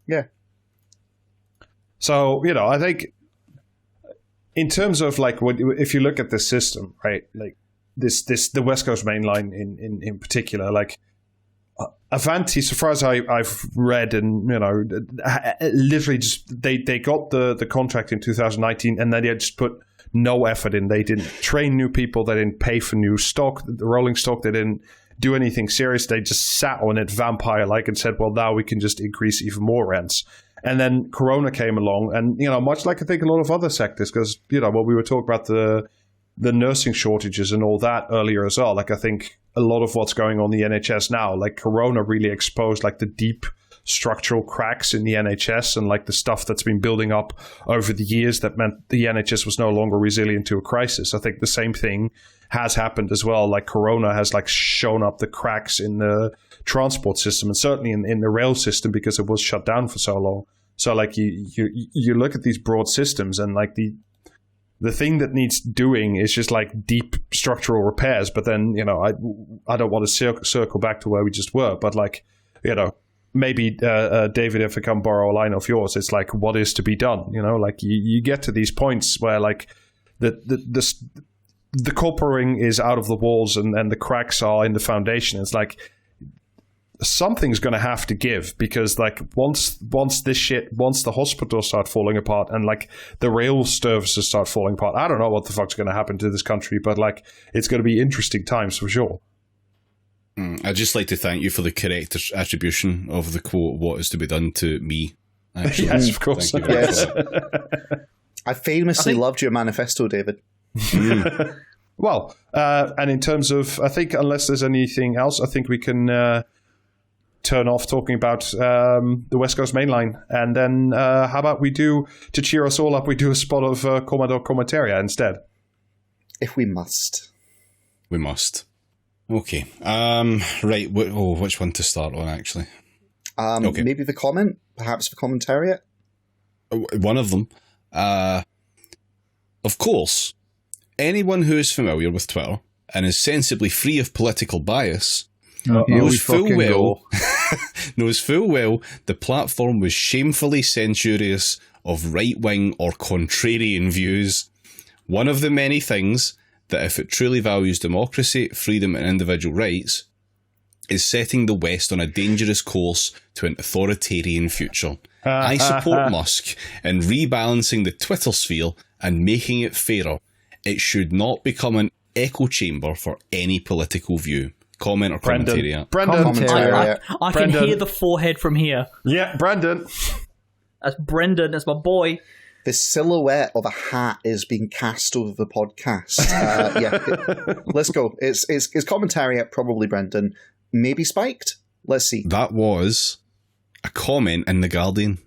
[SPEAKER 2] Yeah.
[SPEAKER 4] So, I think in terms of like if you look at this system, right, like the West Coast Main Line in particular, like Avanti, so far as I've read, and literally just they got the contract in 2019, and then they just put no effort in. They didn't train new people. They didn't pay for new stock, the rolling stock. They didn't do anything serious. They just sat on it vampire-like and said, well, now we can just increase even more rents. And then Corona came along, and, much like I think a lot of other sectors, because, when we were talking about the nursing shortages and all that earlier as well, like I think a lot of what's going on in the NHS now, like Corona really exposed like the deep structural cracks in the NHS and like the stuff that's been building up over the years that meant the NHS was no longer resilient to a crisis. I think the same thing has happened as well. Like Corona has like shown up the cracks in the transport system, and certainly in the rail system, because it was shut down for so long. So like you look at these broad systems, and like the thing that needs doing is just like deep structural repairs. But then, I don't want to circle back to where we just were, but like, maybe David, if I can borrow a line of yours, it's like, what is to be done? Like you get to these points where like the coppering is out of the walls and the cracks are in the foundation. It's like something's going to have to give, because like once the hospitals start falling apart and like the rail services start falling apart, I don't know what the fuck's going to happen to this country, but like it's going to be interesting times for sure.
[SPEAKER 1] I'd just like to thank you for the correct attribution of the quote, what is to be done to me. Actually.
[SPEAKER 4] Yes, of course.
[SPEAKER 2] Yes. I famously loved your manifesto, David.
[SPEAKER 4] Well, and in terms of, I think unless there's anything else, I think we can turn off talking about the West Coast Main Line. And then how about we do, to cheer us all up, we do a spot of Commodore Commentaria instead.
[SPEAKER 2] If we must.
[SPEAKER 1] We must. Okay. Right. Which one to start on, actually? Okay.
[SPEAKER 2] Maybe the comment? Perhaps the commentariat?
[SPEAKER 1] One of them. Of course, anyone who is familiar with Twitter and is sensibly free of political bias knows full well the platform was shamefully censorious of right-wing or contrarian views. One of the many things that, if it truly values democracy, freedom and individual rights, is setting the West on a dangerous course to an authoritarian future. I support Musk in rebalancing the Twitter sphere and making it fairer. It should not become an echo chamber for any political view. Comment or commentary?
[SPEAKER 4] Brendan.
[SPEAKER 5] I can hear the forehead from here.
[SPEAKER 4] Yeah, Brendan.
[SPEAKER 5] That's Brendan. That's my boy.
[SPEAKER 2] The silhouette of a hat is being cast over the podcast. Let's go. It's commentariat, probably Brendan. Maybe spiked? Let's see.
[SPEAKER 1] That was a comment in The Guardian.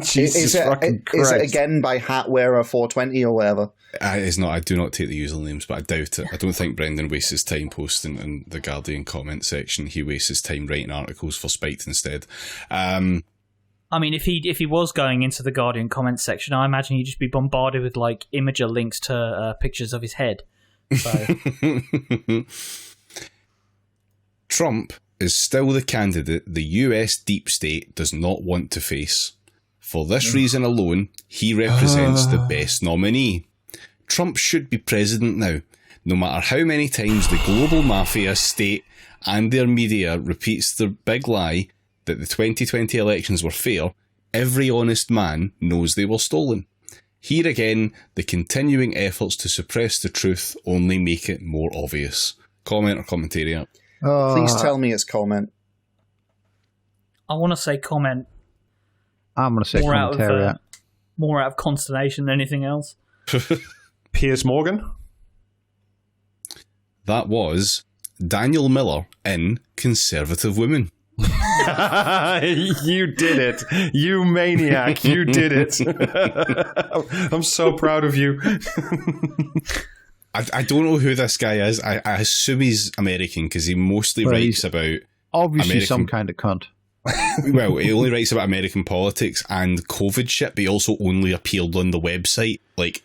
[SPEAKER 2] Jesus fucking Christ. Is it again by Hatwearer420 or whatever?
[SPEAKER 1] It's not. I do not take the usernames, but I doubt it. I don't think Brendan wastes his time posting in the Guardian comment section. He wastes his time writing articles for Spiked instead.
[SPEAKER 5] I mean, if he was going into the Guardian comment section, I imagine he'd just be bombarded with like Imager links to pictures of his head. So.
[SPEAKER 1] Trump is still the candidate the US deep state does not want to face. For this reason alone, he represents the best nominee. Trump should be president now, no matter how many times the global mafia state and their media repeats the big lie that the 2020 elections were fair. Every honest man knows they were stolen. Here again, the continuing efforts to suppress the truth only make it more obvious. Comment or commentary?
[SPEAKER 2] Please tell me it's comment.
[SPEAKER 5] I want to say comment.
[SPEAKER 3] I'm going to say commentary.
[SPEAKER 5] More out of consternation than anything else.
[SPEAKER 4] Piers Morgan?
[SPEAKER 1] That was Daniel Miller in Conservative Women.
[SPEAKER 4] You did it. You maniac. You did it. I'm so proud of you.
[SPEAKER 1] I don't know who this guy is. I assume he's American because he mostly writes about...
[SPEAKER 3] Obviously
[SPEAKER 1] American...
[SPEAKER 3] some kind of cunt.
[SPEAKER 1] Well, he only writes about American politics and COVID shit, but he also only appeared on the website, like,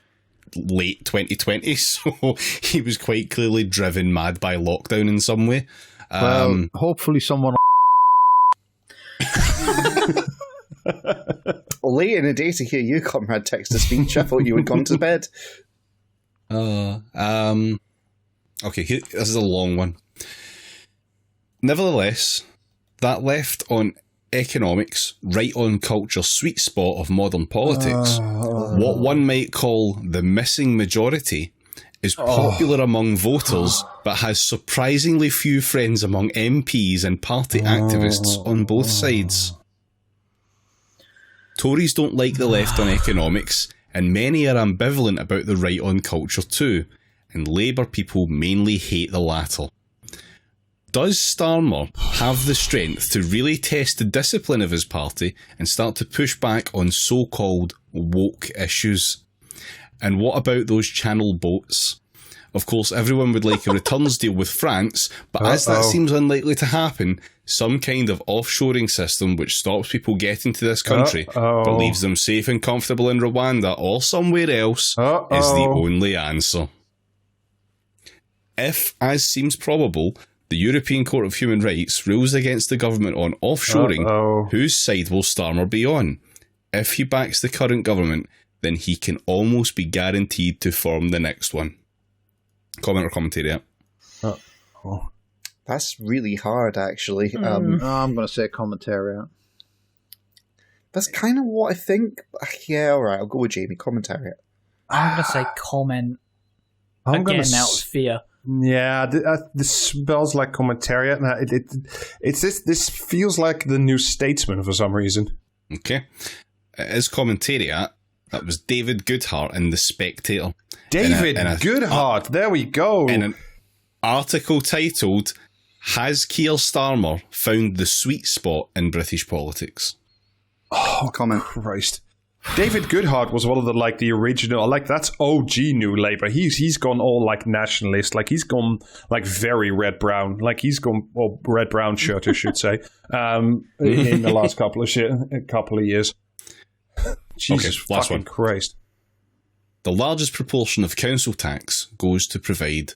[SPEAKER 1] late 2020, so he was quite clearly driven mad by lockdown in some way.
[SPEAKER 3] Well, hopefully someone...
[SPEAKER 2] Late in the day to hear you, comrade, text-to-speech. I thought you had gone to bed.
[SPEAKER 1] Okay, this is a long one. Nevertheless, that left on economics, right on culture's sweet spot of modern politics, what one might call the missing majority, is popular among voters, but has surprisingly few friends among MPs and party activists on both sides. Tories don't like the left on economics, and many are ambivalent about the right on culture too, and Labour people mainly hate the latter. Does Starmer have the strength to really test the discipline of his party and start to push back on so-called woke issues? And what about those channel boats? Of course, everyone would like a returns deal with France, but as that seems unlikely to happen, some kind of offshoring system which stops people getting to this country but leaves them safe and comfortable in Rwanda or somewhere else is the only answer. If, as seems probable, the European Court of Human Rights rules against the government on offshoring, whose side will Starmer be on? If he backs the current government, then he can almost be guaranteed to form the next one. Comment or commentary?
[SPEAKER 2] That's really hard, actually.
[SPEAKER 3] I'm going to say commentary.
[SPEAKER 2] That's kind of what I think. Yeah, all right, I'll go with Jamie. Commentary.
[SPEAKER 5] I'm going to say comment. Again, out of fear.
[SPEAKER 4] Yeah, this smells like commentariat. This feels like the New Statesman for some reason.
[SPEAKER 1] Okay. As commentariat, that was David Goodhart in The Spectator.
[SPEAKER 4] David Goodhart, there we go.
[SPEAKER 1] In an article titled, Has Keir Starmer Found the Sweet Spot in British Politics?
[SPEAKER 4] Oh, comment. Christ. David Goodhart was one of the original, that's OG New Labour. He's gone all nationalist, he's gone very red-brown, he's gone red-brown shirt, I should say, in the last couple of years. Jesus fucking Christ.
[SPEAKER 1] The largest proportion of council tax goes to provide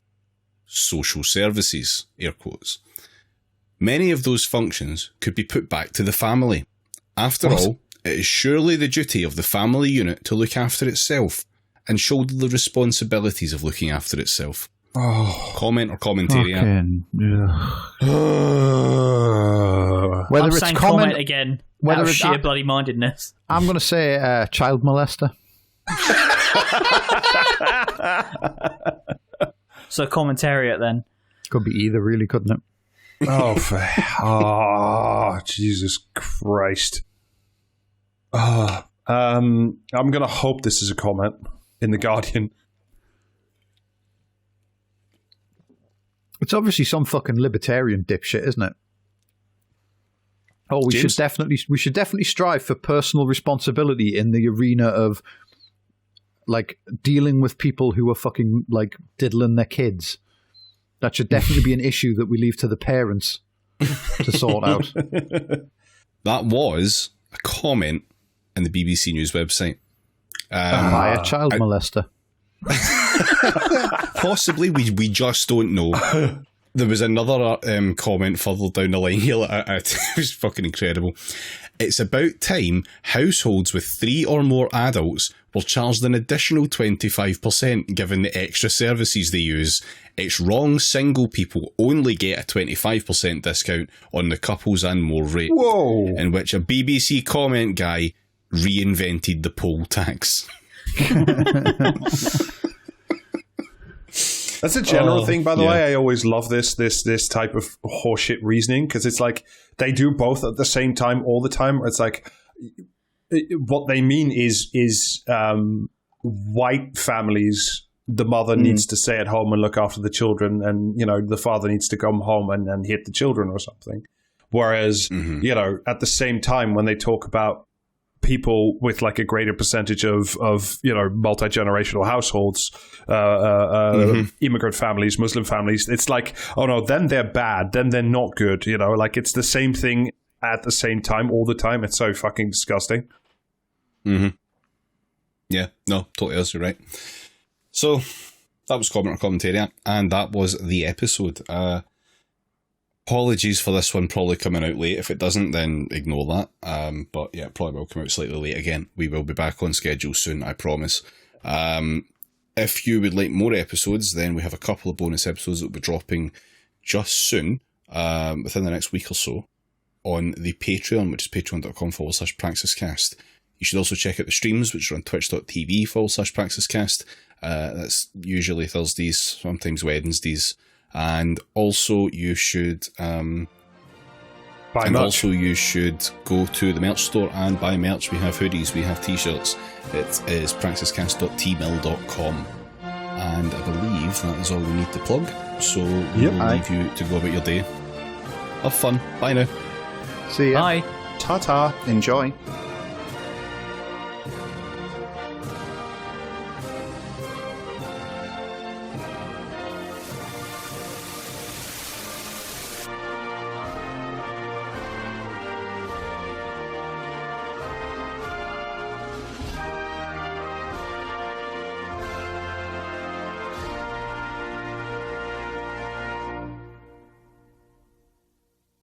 [SPEAKER 1] social services, air quotes. Many of those functions could be put back to the family. After all, it is surely the duty of the family unit to look after itself and shoulder the responsibilities of looking after itself. Comment or commentary?
[SPEAKER 3] Whether
[SPEAKER 5] I'm
[SPEAKER 3] it's
[SPEAKER 5] saying comment again. Whether it's sheer bloody mindedness.
[SPEAKER 3] I'm going to say child molester.
[SPEAKER 5] So commentariat then.
[SPEAKER 3] Could be either, really, couldn't it?
[SPEAKER 4] Jesus Christ. I'm going to hope this is a comment in The Guardian.
[SPEAKER 3] It's obviously some fucking libertarian dipshit, isn't it? We should definitely strive for personal responsibility in the arena of dealing with people who are fucking diddling their kids. That should definitely be an issue that we leave to the parents to sort out.
[SPEAKER 1] That was a comment in the BBC News website.
[SPEAKER 3] By a child molester.
[SPEAKER 1] Possibly, we just don't know. There was another comment further down the line here. It was fucking incredible. It's about time households with 3 or more adults were charged an additional 25% given the extra services they use. It's wrong single people only get a 25% discount on the couples and more rate.
[SPEAKER 4] Whoa!
[SPEAKER 1] In which a BBC comment guy reinvented the poll tax.
[SPEAKER 4] That's a general thing, by the way. I always love this type of horseshit reasoning because it's they do both at the same time all the time. It's what they mean is white families the mother needs to stay at home and look after the children, and the father needs to come home and hit the children or something. Whereas at the same time, when they talk about people with like a greater percentage of multi-generational households, immigrant families, Muslim families, it's like, oh no, then they're bad, then they're not good. Like it's the same thing at the same time all the time. It's so fucking disgusting.
[SPEAKER 1] Yeah, no, totally is. You're right. So that was Comment or Commentariat, and that was the episode. Apologies for this one probably coming out late. If it doesn't, then ignore that. But yeah, it probably will come out slightly late again. We will be back on schedule soon, I promise. If you would like more episodes, then we have a couple of bonus episodes that will be dropping just soon, within the next week or so, on the Patreon, which is patreon.com/praxiscast. You should also check out the streams, which are on twitch.tv/praxiscast. That's usually Thursdays, sometimes Wednesdays. And also you should also you should go to the merch store and buy merch. We have hoodies, we have t-shirts. It is praxiscast.tmill.com. And I believe that is all we need to plug. So we'll leave you to go about your day. Have fun. Bye now.
[SPEAKER 2] See ya.
[SPEAKER 5] Bye.
[SPEAKER 2] Ta-ta. Enjoy.